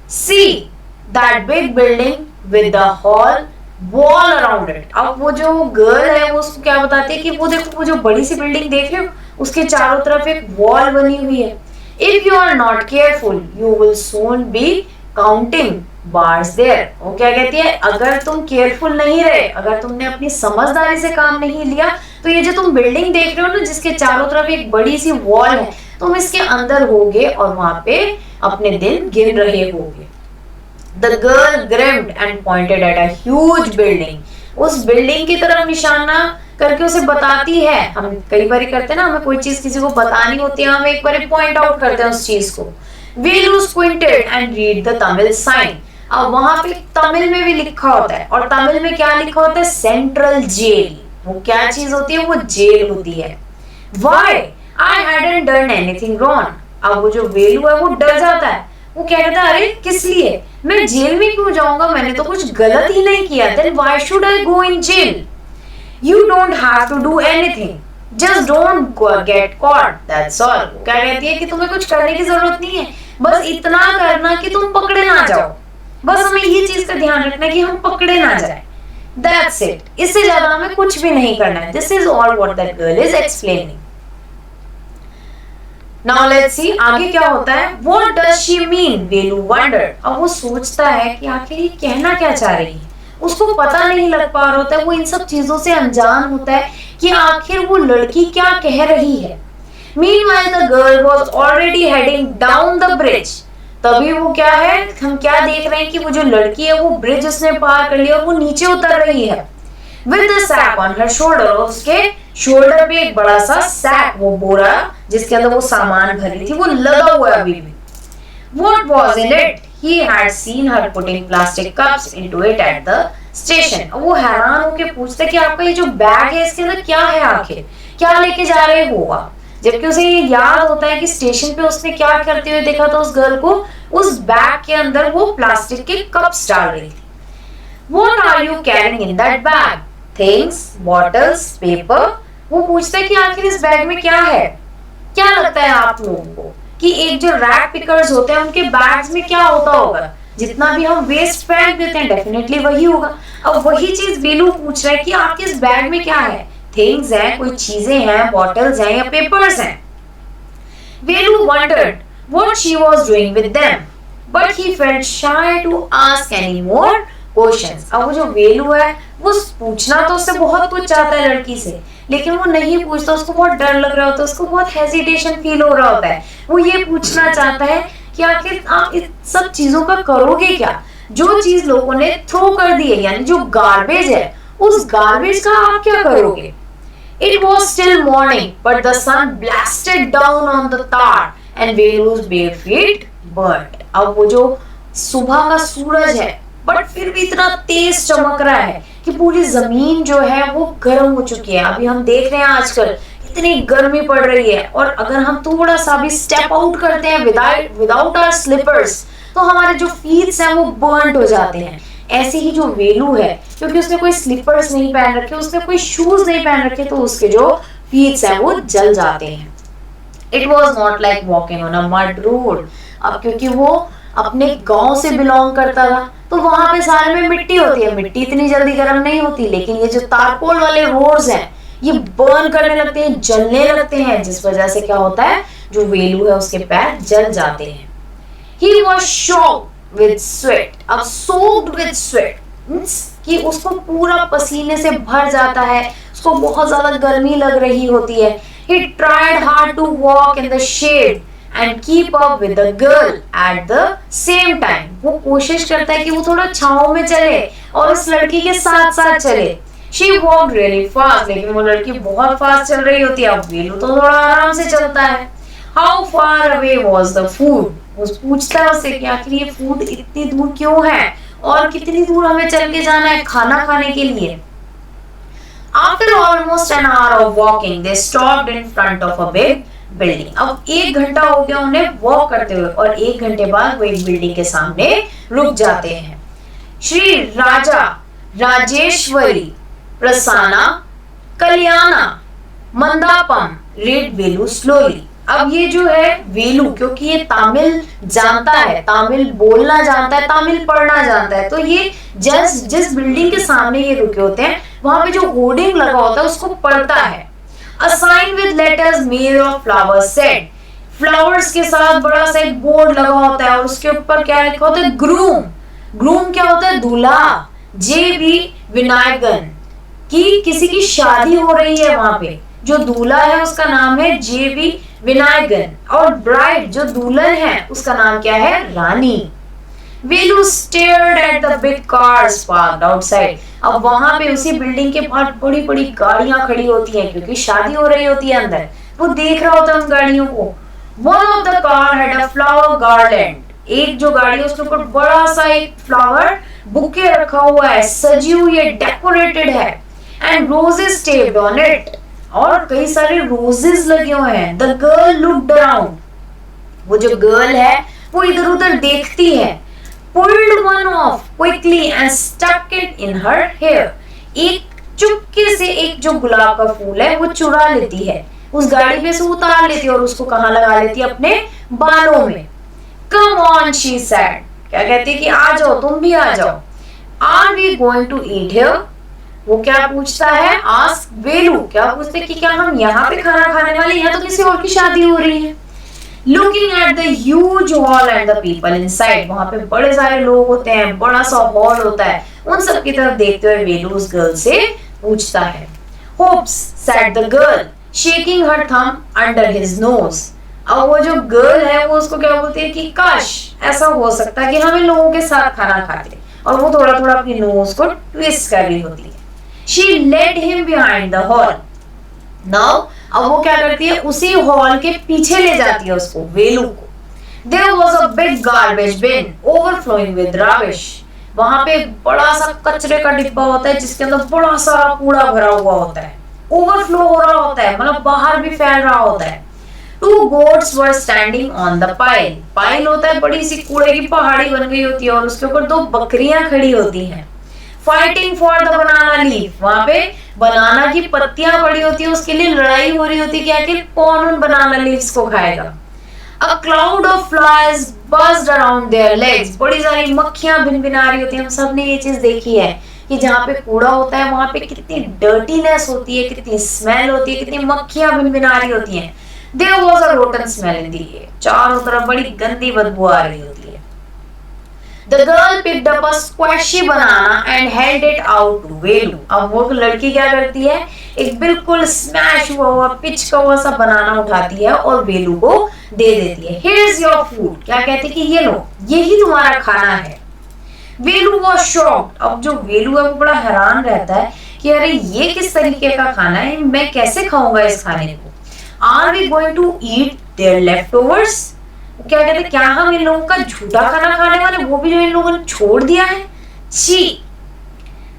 See that big building with the hall wall around it। अब वो जो गर्ल है वो उसको क्या बताती है कि वो देखो, वो जो बड़ी सी बिल्डिंग देख रहे हो उसके चारों तरफ एक वॉल बनी हुई है। If you are not careful you will soon be counting bars there। वो क्या कहती है, अगर तुम केयरफुल नहीं रहे, अगर तुमने अपनी समझदारी से काम नहीं लिया, तो ये जो तुम बिल्डिंग देख रहे हो ना जिसके चारों तरफ एक बड़ी सी वॉल है, तुम इसके अंदर होगे और वहां पे अपने दिन गिन रहे होगे। The girl grinned and pointed at a huge building. उस बिल्डिंग की तरफ निशाना करके उसे बताती है। हम कई बार करते हैं ना, हमें कोई चीज किसी को बतानी होती है, हम एक बार पॉइंट आउट करते हैं उस चीज को। Velu squinted and read the Tamil sign. अब वहां पे तमिल में भी लिखा होता है, और तमिल में क्या लिखा होता है? Central jail. वो क्या चीज होती है? वो जेल होती है। Why? I hadn't done anything wrong. अब वो जो वेलू है वो डर जाता है। वो क्या कहता है? अरे किस लिए मैं जेल में क्यों जाऊंगा? मैंने तो कुछ गलत ही नहीं किया। Then why should I go in jail? You don't have to do anything. Just don't get caught. That's all. वो क्या कहती है कि तुम्हें कुछ करने की जरूरत नहीं है, बस इतना करना कि तुम पकड़े ना जाओ। बस हमें ये चीज का ध्यान रखना कि हम पकड़े ना जाए। That's it. इससे ज्यादा हमें कुछ भी नहीं करना है। This is all what that girl is explaining. Now let's see आगे क्या होता है। What does she mean? Velu wondered. अब वो सोचता है कि आखिर ये कहना क्या चाह रही है। उसको पता नहीं लग पा रहा होता है, वो इन सब चीजों से अनजान होता है कि आखिर वो लड़की क्या कह रही है। Meanwhile the girl was already heading down the bridge. तभी वो क्या है, हम क्या देख रहे हैं कि वो जो लड़की है वो ब्रिज उसने पार कर लिया और वो नीचे उतर रही है। With the sack on her shoulder. उसके शोल्डर पे एक बड़ा सा सैक, वो बोरा जिसके अंदर वो सामान भरी थी, वो लगा हुआ है अभी भी। What was in it? He had seen her putting plastic cups into it at the station. वो हैरान होके पूछता कि आपका ये जो बैग है इसके अंदर क्या है, आखिर क्या लेके जा रहे हो आप? जबकि उसे ये याद होता है कि स्टेशन पे उसने क्या करते हुए देखा था उस गर्ल को, उस बैग के अंदर वो प्लास्टिक के कप्स डाल रही थी। What are you carrying in that bag? Things, bottles, paper. वो पूछता है कि आखिर इस बैग में क्या है। क्या लगता है आप लोगों को कि एक जो रैक पिकर्स होते हैं उनके बैग्स में क्या होता होगा? जितना भी हम वेस्ट फेंक देते हैं डेफिनेटली वही होगा। अब वही चीज वेलू पूछ रहा है कि आपके इस बैग में क्या है। थिंग्स हैं, कोई चीजें हैं, बॉटल्स हैं या पेपर्स हैं। वेलू wondered what she was doing with them, but he felt shy to ask any more questions. अब वो जो वेलू है वो पूछना तो उससे बहुत कुछ चाहता है लड़की से, लेकिन वो नहीं पूछता, उसको बहुत डर लग रहा होता है, उसको बहुत हेजिटेशन फील हो रहा होता है। वो ये पूछना चाहता है कि आखिर आप इस सब चीजों का करोगे क्या? जो चीज लोगों ने थ्रो कर दी है, यानी जो गार्बेज है, उस गार्बेज का आप क्या करोगे? It was still morning, but the sun blasted down on the tar and Velu's bare feet burnt. अब वो जो सुबह का सूरज है, बट फिर भी इतना तेज चमक रहा है कि पूरी जमीन जो है वो गर्म हो चुकी है। अभी हम देख रहे हैं आजकल इतनी गर्मी पड़ रही है, और अगर हम थोड़ा सा भी स्टेप आउट करते हैं विदाउट आवर स्लीपर्स, तो हमारे जो फीट्स हैं वो बर्न्ड हो जाते हैं। ऐसे ही जो वेलू है, क्योंकि उसने कोई स्लीपर्स नहीं पहन रखे, उसने कोई शूज नहीं पहन रखे, तो उसके जो फीट्स हैं वो जल जाते हैं। It was not like walking on a mud road. अब क्योंकि वो अपने गांव से बिलोंग करता था, तो वहां पे सारे में मिट्टी होती है, मिट्टी इतनी जल्दी गर्म नहीं होती, लेकिन ये जो तारकोल वाले रोड्स हैं ये बर्न करने लगते हैं, जलने लगते हैं, जिस वजह से क्या होता है, जो वेलू है उसके पैर जल जाते हैं। He was soaked with sweat. अब soaked with sweat means कि उसको पूरा पसीने से भर जाता है, उसको बहुत ज्यादा गर्मी लग रही होती है। He tried hard to walk in the shade and keep up with the girl at the same time. वो कोशिश करता है कि वो थोड़ा छांव में चले और उस लड़की के साथ साथ चले। She walked really fast, लेकिन वो लड़की बहुत फास्ट चल रही होती है। अब वेलू तो थोड़ा आराम से चलता है। How far away was the food? वो पूछता है उससे कि आखिर ये फूड इतनी दूर क्यों है और कितनी दूर हमें चल के जाना है खाना खाने के लिए। After almost an hour of walking, they stopped in front of a big building. अब 1 घंटा हो गया उन्हें वॉक करते हुए, और 1 घंटे बाद वो एक बिल्डिंग के सामने रुक जाते हैं। श्री राजा राजेश्वरी प्रसन्ना कल्याणा मंदापम read वेलू slowly. अब ये जो है वेलू, क्योंकि ये तमिल जानता है, तमिल बोलना जानता है, तमिल पढ़ना जानता है, तो ये जिस बिल्डिंग के सामने ये रुके होते हैं वहां पे जो होर्डिंग लगा होता है उसको पढ़ता है। A sign with letters made of flowers said, flowers के साथ बड़ा सा एक बोर्ड लगा होता है और उसके ऊपर क्या लिखा होता है, ग्रूम। ग्रूम क्या होता है, दूल्हा। जे बी विनायकन की किसी की शादी हो रही है वहां पे, जो दूल्हा है उसका नाम है जेवी विनायगन और ब्राइड जो दुल्हन है उसका नाम क्या है, Rani. Velu stared at the big cars parked outside. अब वहां पे उसी बिल्डिंग के बाहर बड़ी बड़ी गाड़ियां खड़ी होती हैं क्योंकि शादी हो रही होती है अंदर। वो देख रहा होता है उन गाड़ियों को। One of the car had a flower garland. एक जो गाड़ी है उसके ऊपर बड़ा सा एक फ्लावर बुके रखा हुआ है, सजी हुई है, डेकोरेटेड है। And roses taped on it. और कई सारे रोजेस लगे हुए हैं। The girl looked around. वो जो गर्ल है वो इधर उधर देखती है। pulled one off quickly and stuck it in her hair। एक चुपके से एक जो गुलाब का फूल है वो चुरा लेती है, उस गाड़ी में से उतार लेती है और उसको कहाँ लगा लेती है, अपने बालों में। Come on, she said। क्या कहती है कि आ जाओ, तुम भी आ जाओ। Are we going to eat here? वो क्या पूछता है, आस्क वेलू। क्या पूछते कि क्या हम यहाँ पे खाना खाने वाले, यहाँ तो किसी और की शादी हो रही है। Looking at the huge hall and the people inside। वहां पे बड़े सारे लोग होते हैं, बड़ा सा हॉल होता है। उन सब की तरफ देखते हुए वेलू उस गर्ल से पूछता है। Hopes, said the girl, shaking her thumb under his nose। अब वो जो गर्ल है वो उसको क्या बोलती है कि काश ऐसा हो सकता है कि हम इन लोगों के साथ खाना खाते, और वो थोड़ा थोड़ा अपनी नोज को ट्विस्ट कर रही होती है। She led him behind the hall। Now अब वो क्या करती है, उसी हॉल के पीछे ले जाती है उसको, वेलू को। There was a big garbage bin overflowing with rubbish। वहां पे बड़ा सा कचरे का डिब्बा होता है जिसके अंदर बड़ा सारा कूड़ा भरा हुआ होता है, ओवरफ्लो हो रहा होता है, मतलब बाहर भी फैल रहा होता है। Two goats were standing on the pile। Pile होता है, बड़ी सी कूड़े की पहाड़ी बन गई होती है और उसके ऊपर दो बकरियां खड़ी होती हैं। Fighting for the banana leaf. वहां पे बनाना की पत्तियां पड़ी होती है, उसके लिए लड़ाई हो रही होती है कि आखिर कौन उन बनाना लीव्स को खाएगा। A cloud of flies buzzed around their legs. बड़ी सारी मक्खियां भिनभिना रही होती हैं। हम सब ने ये चीज देखी है कि जहाँ पे कूड़ा होता है वहां पे कितनी डर्टीनेस होती है, कितनी स्मेल होती है, कितनी मक्खियां भिनभिना रही होती हैं। There was a rotten smell in the air. चारों तरफ बड़ी गंदी बदबू आ रही होती है। The girl picked up a squashy banana and held it out to वेलू। अब वो लड़की क्या करती है, एक बिल्कुल स्मैश हुआ पिच हुआ सा बनाना उठाती है और वेलू को दे देती है। Here's your food। क्या कहती है कि ये लो, यही तुम्हारा खाना है। वेलू was shocked। अब जो वेलू है वो बड़ा हैरान रहता है कि अरे ये किस तरीके का खाना है, मैं कैसे खाऊंगा इस खाने को। Are we going to eat their leftovers? क्या कहते हैं, क्या हम इन लोगों का झूठा खाना खाने वाले, वो भी जो इन लोगों ने छोड़ दिया है। छी,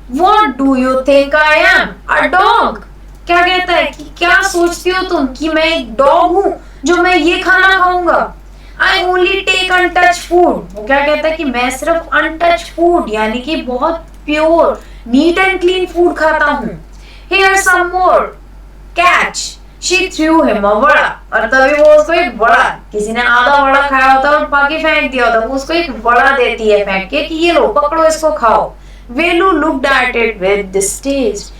What do you think I am? A dog। क्या कहता है कि क्या सोचती हो तुम कि मैं एक डॉग हूँ जो मैं ये खाना खाऊंगा। I only take untouched food। वो क्या कहता है कि मैं सिर्फ untouched food यानी कि बहुत pure neat and clean food खाता हूँ। Here's some more। Catch। She threw him a vada. और तभी वो उसको एक वड़ा, किसी ने आधा वड़ा खाया होता और बाकी फेंक दिया होता, वो उसको एक वड़ा देती है फेंक के कि ये लो पकड़ो इसको खाओ। वेलू looked at it with distaste।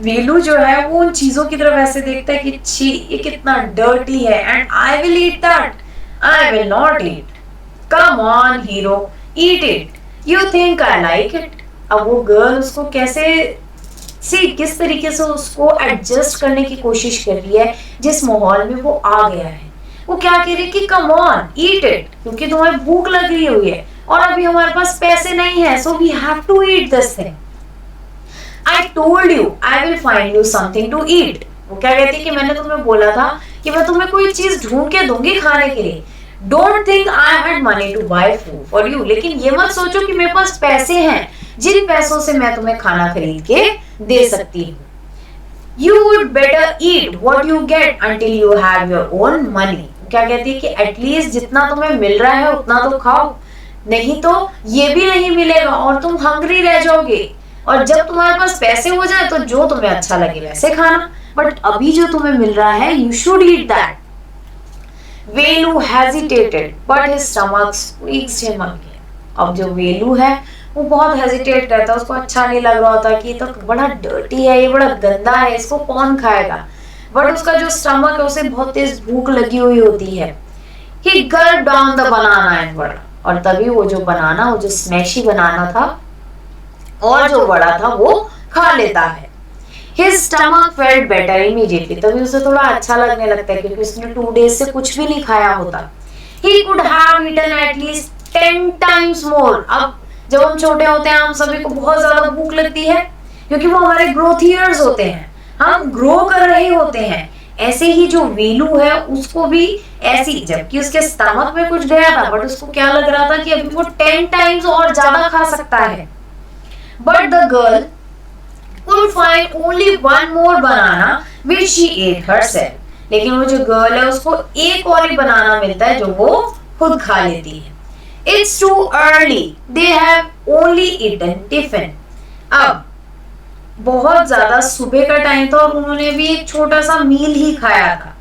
वेलू जो है वो उन चीजों की तरफ ऐसे देखता है कि छी ये कितना डर्टी है। And I will eat that, I will not eat. Come on hero, eat it, you think I like it. अब वो गर्ल उसको कैसे किस तरीके से उसको एडजस्ट करने की कोशिश कर रही है जिस माहौल में वो आ गया है। वो क्या कह रही है कि कम ऑन ईट इट, क्योंकि तुम्हें भूख लग रही हुई है और अभी हमारे पास पैसे नहीं है, so we have to eat this thing. I told you I will find you something to eat. वो क्या कहती है कि मैंने तुम्हें बोला था कि मैं तुम्हें कोई चीज ढूंढ के दूंगी खाने के लिए। Don't think I had money to buy food for you. लेकिन ये मत सोचो कि मेरे पास पैसे हैं जिन पैसों से मैं तुम्हें खाना खरीद के दे सकती हूँ। You would better eat what you get until you have your own money। क्या कहती है कि एटलीस्ट जितना तुम्हें मिल रहा है उतना तो खाओ, नहीं तो ये भी नहीं मिलेगा और तुम हंग्री रह जाओगे। और जब तुम्हारे पास पैसे हो जाए तो जो तुम्हें अच्छा लगे वैसे खाना, बट अभी जो तुम्हें मिल रहा है you should eat that। Velu hesitated but his stomach squeezed him again। अब जो वेलू है वो बहुत हेजिटेट रहता है, उसको अच्छा नहीं लग रहा होता कि ये तो बड़ा डर्टी है, ये बड़ा गंदा है, इसको कौन खाएगा। बट उसका जो स्टमक है उसे बहुत तेज भूख लगी हुई होती है। He gulped down the banana and vada. और तभी वो जो बनाना, वो जो स्मैशी बनाना था और जो वड़ा था वो खा लेता है। His stomach felt better immediately. तभी उसे थोड़ा अच्छा लगने लगता है क्योंकि उसने 2 days से कुछ भी नहीं खाया होता. He could have eaten at least 10 times more. अब जब हम छोटे होते हैं हम सभी को बहुत ज्यादा भूख लगती है क्योंकि वो हमारे ग्रोथ ईयर्स होते हैं, हम ग्रो कर रहे होते हैं. ऐसे ही जो वीलू है उसको भी ऐसी, जबकि उसके स्टमक में कुछ गया था बट उसको क्या लग रहा था कि अभी वो 10 टाइम्स और ज्यादा खा सकता है. But the girl could find only one more banana which she ate herself. लेकिन वो जो गर्ल है उसको एक और ही बनाना मिलता है जो वो खुद खा लेती है. It's too early. They have only eaten tiffin. अब बहुत ज्यादा सुबह का टाइम था और उन्होंने भी एक छोटा सा मील ही खाया था.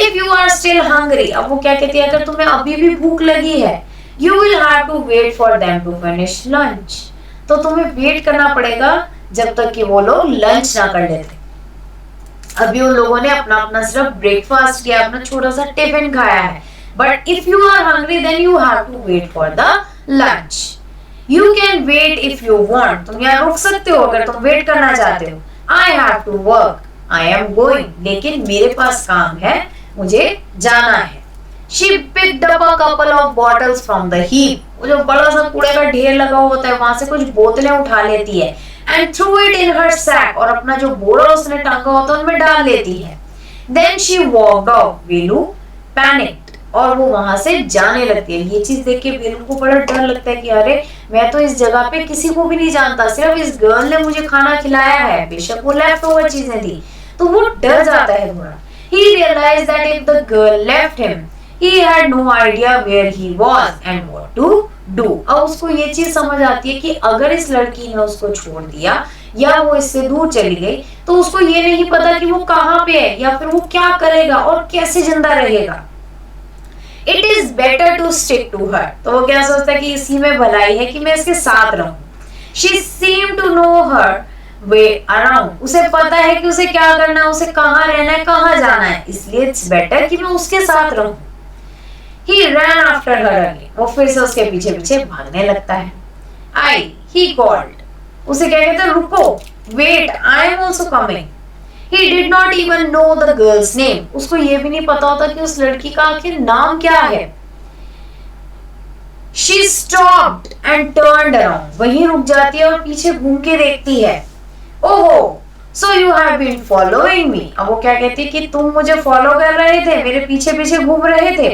If you are still hungry, अब वो क्या कहती है, अगर तुम्हें अभी भी भूख लगी है, you will have to wait for them to finish lunch. तो तुम्हें वेट करना पड़ेगा जब तक कि वो लोग लंच ना कर लेते. अभी उन लोगों ने अपना अपना सिर्फ ब्रेकफास्ट किया, अपना छोटा सा टिफिन खाया है. But if you are hungry then you have to wait for the lunch. You can wait if you want. तुम यहाँ रुक सकते हो अगर तुम वेट करना चाहते हो. I have to work. I am going. लेकिन मेरे पास काम है, मुझे जाना है. She picked up a couple of bottles from the heap. वो जो बड़ा सा कूड़े का ढेर लगा होता है वहां से कुछ बोतलें उठा लेती है. And threw it in her sack. और अपना जो बोरा उसने टांगा होता है उनमें डाल लेती है. Then she walked off. Velu panicked. और वो वहां से जाने लगती है. ये चीज देख के वेलू को बड़ा डर लगता है कि अरे मैं तो इस जगह पे किसी को भी नहीं जानता, सिर्फ इस गर्ल ने मुझे खाना खिलाया है, बेशक वो लेफ्ट ओवर चीजें थी. तो वो डर जाता है थोड़ा. He realized that if the girl left him, he had no idea where he was and what to do. अब उसको ये चीज समझ आती है कि अगर इस लड़की ने उसको छोड़ दिया या वो इससे दूर चली गई तो उसको ये नहीं पता कि वो कहाँ पे है या फिर वो क्या करेगा और कैसे जिंदा रहेगा. It is better to stick to her. तो वो क्या सोचता है कि इसी में भलाई है कि मैं इसके साथ रहूं. She seemed to know her way around. उसे पता है कि उसे क्या करना है, उसे कहाँ रहना है, कहाँ जाना है, इसलिए it's better कि मैं उसके साथ रहूं. He ran after her again. वो फिर से उसके पीछे पीछे भागने लगता है. He called. उसे क्या कहते हैं, रुको, wait, I am also coming. He did not even know the girl's name. उसको ये भी नहीं पता होता कि उस लड़की का आखिर नाम क्या है. She stopped and turned around. वहीं रुक जाती है और पीछे घूम के देखती है. ओहो, so you have been following me. अब वो क्या कहती है कि तुम मुझे फॉलो कर रहे थे, मेरे पीछे पीछे घूम रहे थे.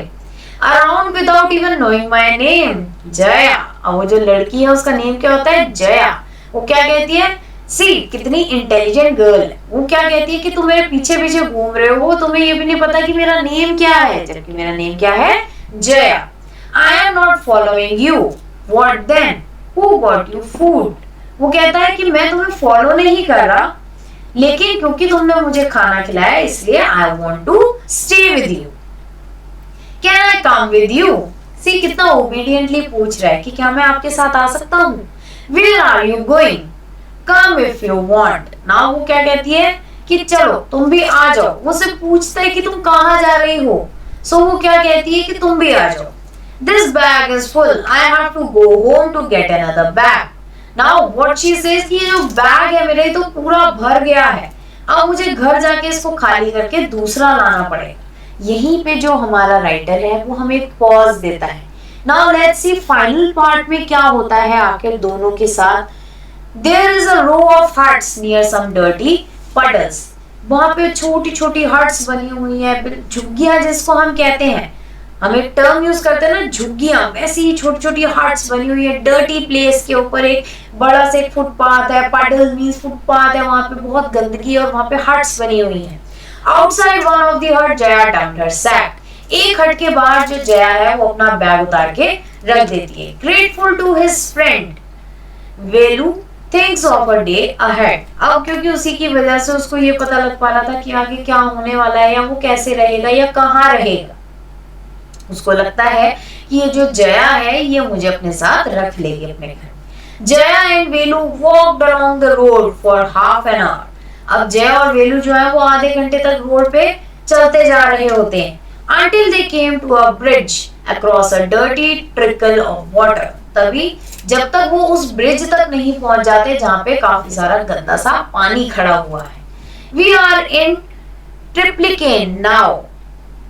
Around without even knowing my name. Jaya. अब वो जो लड़की है उसका नेम क्या होता है, जया. वो क्या कहती है, सी कितनी इंटेलिजेंट गर्ल है. वो क्या कहती है कि तुम मेरे पीछे पीछे घूम रहे हो, तुम्हें ये भी नहीं पता कि मेरा नेम क्या है, जबकि मेरा नेम क्या है, Jaya. I am not following you. What then? Who got you food? वो कहता है कि मैं तुम्हें फॉलो नहीं कर रहा, लेकिन क्योंकि तुमने मुझे खाना खिलाया इसलिए I want to stay with you. Can I come with you? सी कितना ओबीडियंटली पूछ रहा है कि क्या मैं आपके साथ आ सकता हूँ. Where are you going? Come if you want. ना वो क्या कहती है कि चलो तुम भी आ जाओ. वो से पूछता है कि तुम कहाँ जा रही हो. सो वो क्या कहती है कि तुम भी आ जाओ. This bag is full. I have to go home to get another bag. Now what she says कि जो बैग है मेरे तो पूरा भर गया है, अब मुझे घर जाके इसको खाली करके दूसरा लाना पड़ेगा. यहीं पे जो हमारा राइटर है वो हमें एक पॉज देता है. Now let's see final part में क्या होता है आखिर दोनों के साथ. There is a row of huts near some dirty puddles. वहां पे छोटी छोटी हट्स बनी हुई है, झुग्गियां जिसको हम कहते हैं, हम एक टर्म यूज करते हैं ना, झुग्गियां. वैसी ही छोटी छोटी हट्स बनी हुई है डर्टी प्लेस के ऊपर. एक बड़ा सा एक फुटपाथ है, पडल मींस फुटपाथ है, वहां पे बहुत गंदगी है और वहां पे हट्स बनी हुई है. आउटसाइड वन ऑफ द हट जया डम्प्ड हर सैक. एक हट के बाहर जो जया है वो अपना बैग उतार के रख देती है. Grateful to his friend Velu thinks of a day ahead. अब क्योंकि उसी की वजह से उसको ये पता लग पा रहा था कि आगे क्या होने वाला है या वो कैसे रहेगा या कहाँ रहेगा. उसको लगता है कि ये जो जया है ये मुझे अपने साथ रख लेगी अपने घर. Jaya and Velu walked along the road for half an hour. अब जया और वेलू जो है वो आधे घंटे तक रोड पे चलते जा रहे होते हैं. Until they came to a bridge across a dirty trickle of water. तभी जब तक वो उस ब्रिज तक नहीं पहुंच जाते जहाँ पे काफी सारा गंदा सा पानी खड़ा हुआ है. We are in Triplicane now.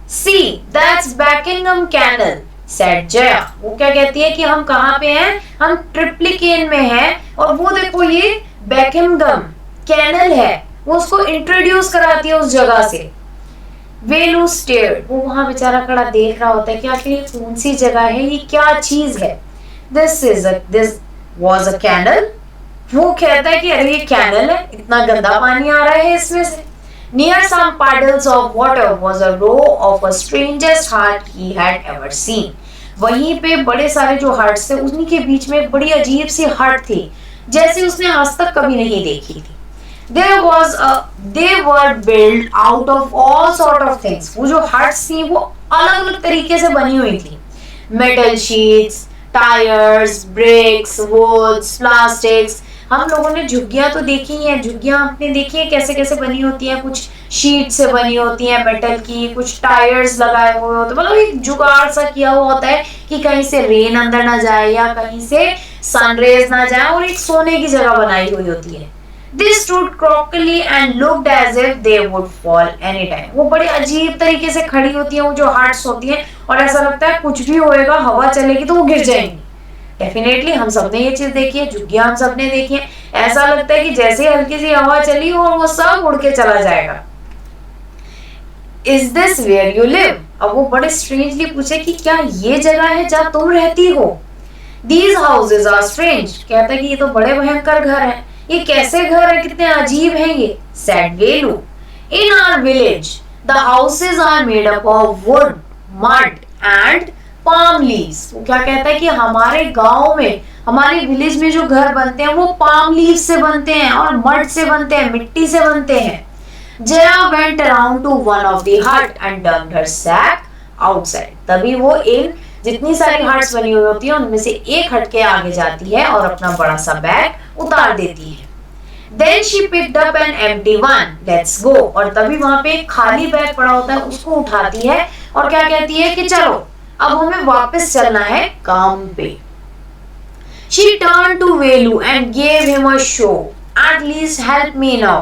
See, that's Buckingham Canal, said Jaya. वो क्या कहती है कि हम कहाँ पे हैं? हम ट्रिप्लिकेन में हैं और वो देखो ये बैकिंगम कैनल है, वो उसको इंट्रोड्यूस कराती है उस जगह से। वेलू स्टेयर्ड, वो वहां बेचारा खड़ा देख रहा होता है कि आखिर ये कौन सी जगह है, ये क्या चीज है। दिस वाज अ कैनल, वो कहता है कि अरे ये कैनल है, इतना गंदा पानी आ रहा है इसमें से। Near some puddles of water was a row of a strangest hut he had ever seen. वहीं पे बड़े सारे जो हट्स थे उन्हीं के बीच में एक बड़ी अजीब सी हट थी जैसे उसने आज तक कभी नहीं देखी थी। They were built out of all sort of things. वो जो हट्स थी वो अलग अलग तरीके से बनी हुई थी। Metal sheets, tyres, bricks, woods, plastics. हम लोगों ने झुग्गियां तो देखी हैं, झुग्गियां आपने देखी है कैसे कैसे बनी होती हैं, कुछ शीट से बनी होती हैं मेटल की, कुछ टायर्स लगाए हुए होते हैं, मतलब एक जुगाड़ सा किया हुआ होता है कि कहीं से रेन अंदर ना जाए या कहीं से सनरेज ना जाए, और एक सोने की जगह बनाई हुई होती है। They stood crookily and looked as if they would fall anytime. वो बड़े अजीब तरीके से खड़ी होती हैं वो जो हट्स होती हैं, और ऐसा लगता है कुछ भी होएगा, हवा चलेगी तो वो गिर जाएंगी। डेफिनेटली हम सबने ये चीज देखी है, झुग्गियां हम सबने देखी है। ऐसा लगता है कि जैसे हल्की सी हवा चली और वो सब उड़ के चला जाएगा। Is this where you live? अब वो बड़े स्ट्रेंजली पूछे कि क्या ये जगह है जहाँ तुम रहती हो? These houses are strange. कहता है कि ये तो बड़े भयंकर घर हैं। ये कैसे घर है, कितने अजीब हैं ये। Said Velu. In our village, the houses are made up of wood, mud and palm leaves. वो क्या कहता है कि हमारे गांव में, हमारे विलेज में जो घर बनते हैं वो palm leaves से बनते हैं और मड से बनते हैं, मिट्टी से बनते हैं। Jaya went around to one of the hut and dumped her sack outside. तभी वो इन जितनी सारी हट्स बनी हुई होती है उनमें से एक हट के आगे जाती है और अपना बड़ा सा बैग उतार देती है। Then she picked up an empty one. Let's go. और तभी वहां पे एक खाली बैग पड़ा होता है, उसको उठाती है और क्या कहती है कि चलो अब हमें वापस चलना है काम पे। She turned to Velu and gave him a shove. At least help me now.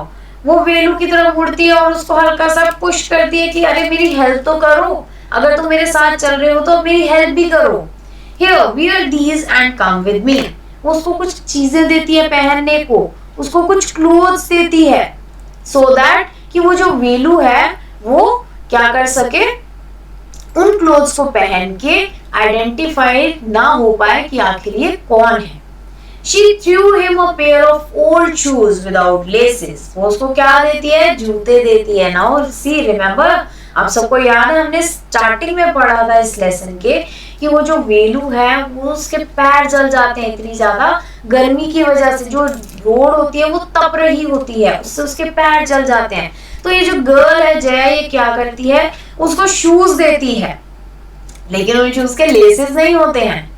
वो वेलू की तरफ मुड़ती है और उसको हल्का सा पुश करती है कि अरे मेरी हेल्प तो करो, अगर तुम मेरे साथ चल रहे हो तो मेरी हेल्प भी करो। Here, wear these and come with me. वो उसको कुछ चीजें देती है पहनने को, उसको कुछ क्लोथ्स देती है, so that कि वो जो वेलू है वो क्या कर सके, उन क्लोथ्स को पहन के आइडेंटिफाई ना हो पाए कि आखिर ये कौन है। She threw him a pair of old shoes without laces. वो उसको क्या देती है, जूते देती है। Now see, remember, आप सबको याद है हमने स्टार्टिंग में पढ़ा था इस लेसन के कि वो जो वेलू है वो उसके पैर जल जाते हैं इतनी ज्यादा गर्मी की वजह से, जो रोड होती है वो तप रही होती है, उससे उसके पैर जल जाते हैं। तो ये जो गर्ल है जया, ये क्या करती है, उसको शूज देती है, लेकिन उन शूज के लेसेस नहीं होते हैं।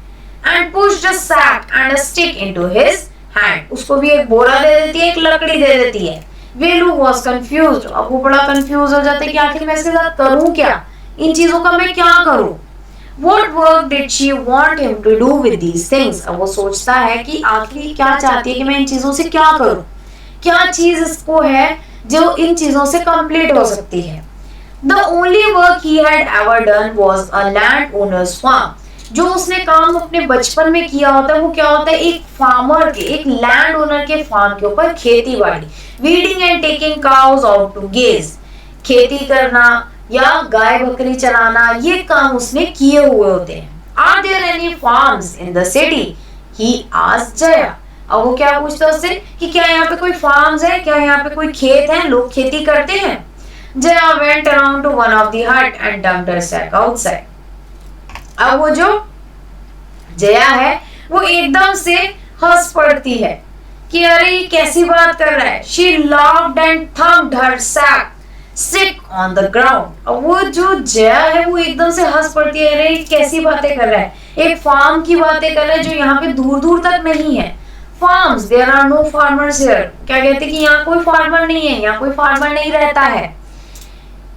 And pushed a sack and a stick into his hand. उसको भी एक बोरा दे देती है, एक लकड़ी दे देती है। वेलू was confused. अब वो बड़ा कंफ्यूज हो जाता है कि आखिर मैं इसके साथ करूं क्या, इन चीजों का मैं क्या करूं। What work did she want him to do with these things? अब वो सोचता है कि आखिर क्या चाहती है कि मैं इन चीजों से क्या करूं, क्या चीज इसको है जो इन चीजों से कंप्लीट हो सकती है। The only work he had ever done was a landowner's farm. जो उसने काम अपने बचपन में किया होता है वो क्या होता है, एक फार्मर के, एक लैंड ओनर के फार्म के ऊपर खेती बाड़ी, weeding and taking cows out to graze, खेती करना या गाय बकरी चलाना, ये काम उसने किए हुए होते हैं। Are there any farms in the city, he asked Jaya. अब वो क्या पूछता है उससे कि क्या यहाँ पे कोई फार्म्स है, क्या यहाँ पे कोई खेत है, लोग खेती करते हैं। Jaya went around to one of the hut and dumped her sack outside. अब वो जो जया है वो एकदम से हंस पड़ती है कि अरे ये कैसी बात कर रहा है। She laughed and thumped her sack stick on the ground. अब वो जो जया है वो एकदम से हंस पड़ती है, अरे ये कैसी बातें कर रहा है, एक फार्म की बातें कर रहा है जो यहाँ पे दूर दूर तक नहीं है। Farms, there are no farmers here. क्या कहते हैं कि यहाँ कोई फार्मर नहीं है, यहाँ कोई फार्मर नहीं रहता है।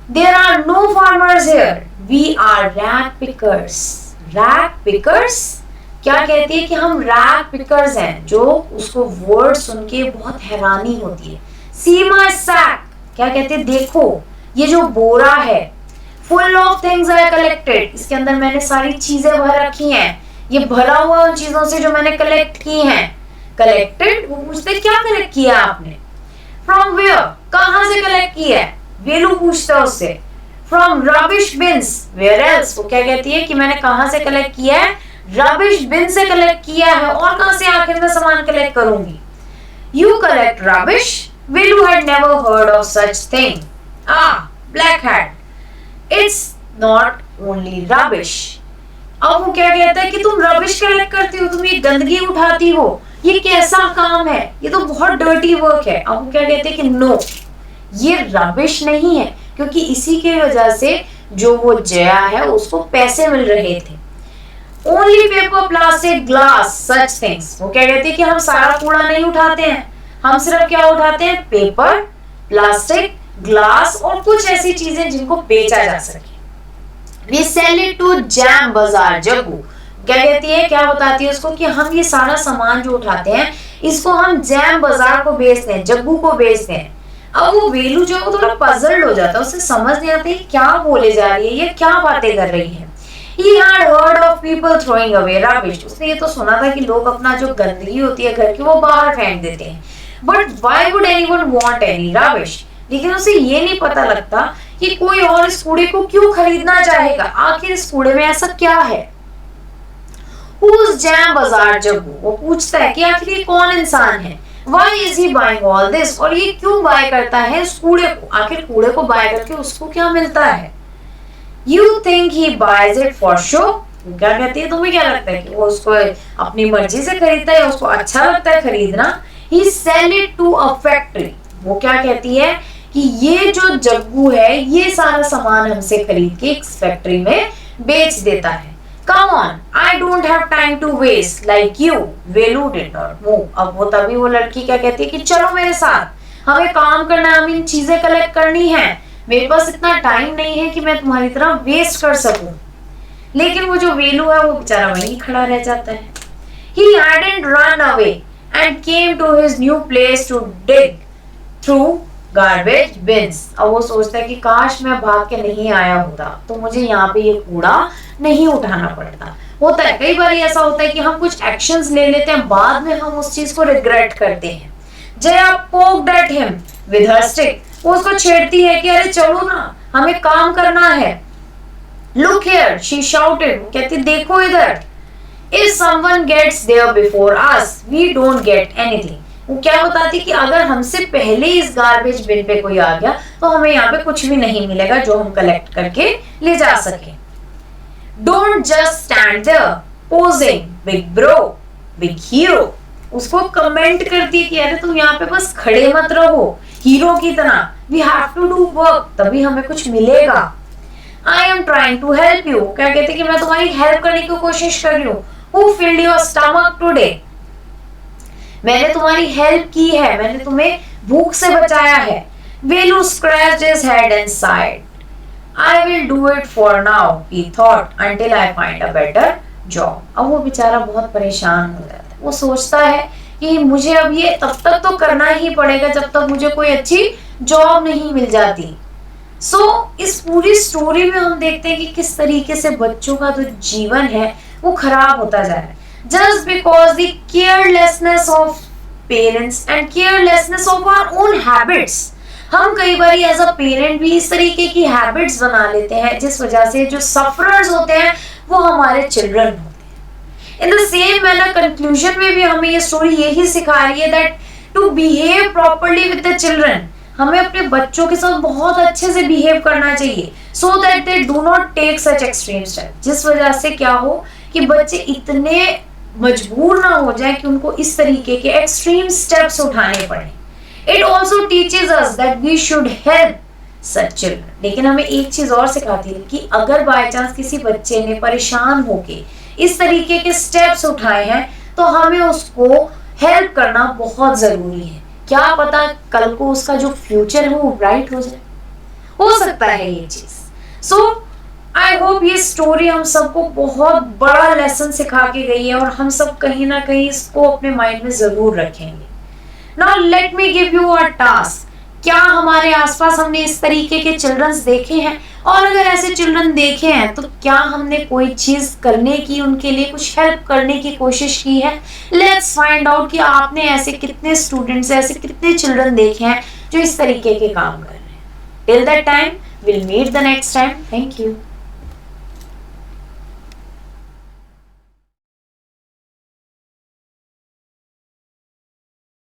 There are no farmers here. We are rag pickers. Rag pickers? क्या कहती है कि हम rag pickers हैं, जो उसको वर्ड सुन के बहुत हैरानी होती है। See my sack. क्या कहती है, देखो ये जो बोरा है, full of things I collected, इसके अंदर मैंने सारी चीजें भर रखी हैं, ये भरा हुआ उन चीजों से जो मैंने कलेक्ट की हैं। कलेक्टेड, वो पूछते क्या कलेक्ट किया आपने। फ्रॉम वेयर, कहां से कलेक्ट किया है, वेलू पूछता है उससे। From rubbish bins, where else, वो क्या कहती है कि मैंने कहां से कलेक्ट किया है, रबिश बिन से कलेक्ट किया है, और कहां से आखिर में सामान कलेक्ट करूंगी। You collect rubbish, Velu had never heard of such thing. Black hat, it's not only rubbish. अब वो क्या कहता है कि तुम रबिश कलेक्ट करती हो, तुम ये गंदगी उठाती हो, ये कैसा काम है, ये तो बहुत डर्टी वर्क है। अब वो क्या कहते हैं कि नो, ये रबिश नहीं है, क्योंकि इसी के वजह से जो वो जया है उसको पैसे मिल रहे थे। Only paper, plastic, glass, such things. वो क्या कहते हैं कि हम सारा कूड़ा नहीं उठाते हैं, हम सिर्फ क्या उठाते हैं, पेपर, प्लास्टिक, ग्लास और कुछ ऐसी चीजें जिनको बेचा जा सके। We sell it to jam बाजार जग्गू। क्या कहती है, क्या बताती है उसको कि हम ये सारा सामान जो उठाते हैं इसको हम जैम बाजार को बेचते हैं, जग्गू को बेचते हैं। अब वो वेलू जो है वो थोड़ा पजल्ड हो जाता है, उसे समझ नहीं आती क्या बोले जा रही है, ये क्या बातें कर रही है। He had heard of people throwing away rubbish। उसने ये तो सुना था कि लोग अपना जो गंदगी होती है घर की वो बाहर फेंक देते हैं। But why would anyone want any rubbish? लेकिन उसे ये नहीं पता लगता कि कोई और इस कूड़े को क्यों खरीदना चाहेगा, आखिर इस कूड़े में ऐसा क्या है। Who's जैम बाजार जग्गू, वो पूछता है कि आखिर ये कौन इंसान है। Why is he buying all this? और ये क्यों बाय करता है इस कूड़े को, आखिर कूड़े को बाय करके उसको क्या मिलता है। You think he buys it for show? क्या कहती है, तुम्हें क्या लगता है कि वो उसको अपनी मर्जी से खरीदता है, उसको अच्छा लगता है खरीदना। He sell it to a factory। वो क्या कहती है कि ये जो जग्गू है ये सारा सामान हमसे खरीद के एक फैक्ट्री में बेच देता है। Come on, I don't have time to waste like you। Velu did not move। अब वो तभी वो लड़की क्या कहती है कि चलो मेरे साथ, हमें काम करना है, हमें इन चीजें कलेक्ट करनी है, मेरे पास इतना टाइम नहीं है कि मैं तुम्हारी तरह वेस्ट कर सकूं। लेकिन वो जो वेलू है वो बेचारा वहीं खड़ा रह जाता है। He hadn't run away and came to his new place to dig through garbage bins। अब वो सोचता है कि काश मैं भाग के नहीं आया होता तो मुझे यहाँ पे ये कूड़ा नहीं उठाना पड़ता। होता है कई बार ऐसा होता है कि हम कुछ एक्शंस ले लेते हैं, बाद में हम उस चीज को रिग्रेट करते हैं। Jaya poked at him with her stick। वो उसको छेड़ती है कि अरे चलो ना, हमें काम करना है। Look here, she shouted। कहती देखो इधर। If someone gets there before us, we don't get anything। वो क्या बताती कि अगर हमसे पहले इस गार्बेज बिन पे कोई आ गया तो हमें यहाँ पे कुछ भी नहीं मिलेगा जो हम कलेक्ट करके ले जा सके। Don't just stand there posing big bro, big hero। उसको कमेंट करती है कि अरे तुम यहाँ पे बस खड़े मत रहो हीरो की तरह। We have to do work, तभी हमें कुछ मिलेगा। I am trying to help you। क्या कहते कि मैं तुम्हारी हेल्प करने की कोशिश कर रही हूँ। Who filled your stomach today? मैंने तुम्हारी हेल्प की है, मैंने तुम्हें भूख से बचाया है। Velu scratched his head and sighed। I will do it for now, he thought, until I find a better job। अब वो बेचारा बहुत परेशान हो जाता है, वो सोचता है कि मुझे अब ये तब तक तो करना ही पड़ेगा जब तक मुझे कोई अच्छी जॉब नहीं मिल जाती। इस पूरी स्टोरी में हम देखते हैं कि किस तरीके से बच्चों का जो जीवन है वो खराब होता जा रहा है, just because the carelessness of parents and carelessness of our own habits। हम कई बार एज अ पेरेंट भी इस तरीके की हैबिट्स बना लेते हैं जिस वजह से जो सफरर्स होते हैं वो हमारे चिल्ड्रन होते हैं। In the same manner conclusion में भी हमें ये स्टोरी यही सिखा रही है that to behave properly with the children. हमें अपने बच्चों के साथ बहुत अच्छे से बिहेव करना चाहिए so that they do not take such extreme step, जिस वजह से क्या हो कि बच्चे इतने मजबूर ना हो जाए कि उनको इस तरीके के एक्सट्रीम स्टेप्स उठाने पड़े। It also teaches us that we should help such children. लेकिन हमें एक चीज और सिखाती है कि अगर बाय चांस किसी बच्चे ने परेशान होके इस तरीके के स्टेप्स उठाए हैं तो हमें उसको हेल्प करना बहुत जरूरी है। क्या पता कल को उसका जो फ्यूचर है वो ब्राइट हो जाए, हो सकता है ये चीज। आई होप ये स्टोरी हम सबको बहुत बड़ा लेसन सिखा के गई है और हम सब कहीं ना कहीं इसको अपने माइंड में जरूर रखेंगे। Now let me give you a task. क्या हमारे आसपास हमने इस तरीके के चिल्ड्रंस देखे हैं? और अगर ऐसे चिल्ड्रन देखे हैं तो क्या हमने कोई चीज करने की, उनके लिए कुछ हेल्प करने की कोशिश की है? लेट्स फाइंड आउट कि आपने ऐसे कितने स्टूडेंट्स, ऐसे कितने चिल्ड्रन देखे हैं जो इस तरीके के काम कर रहे हैं। Till that time, we'll meet the next time. Thank you.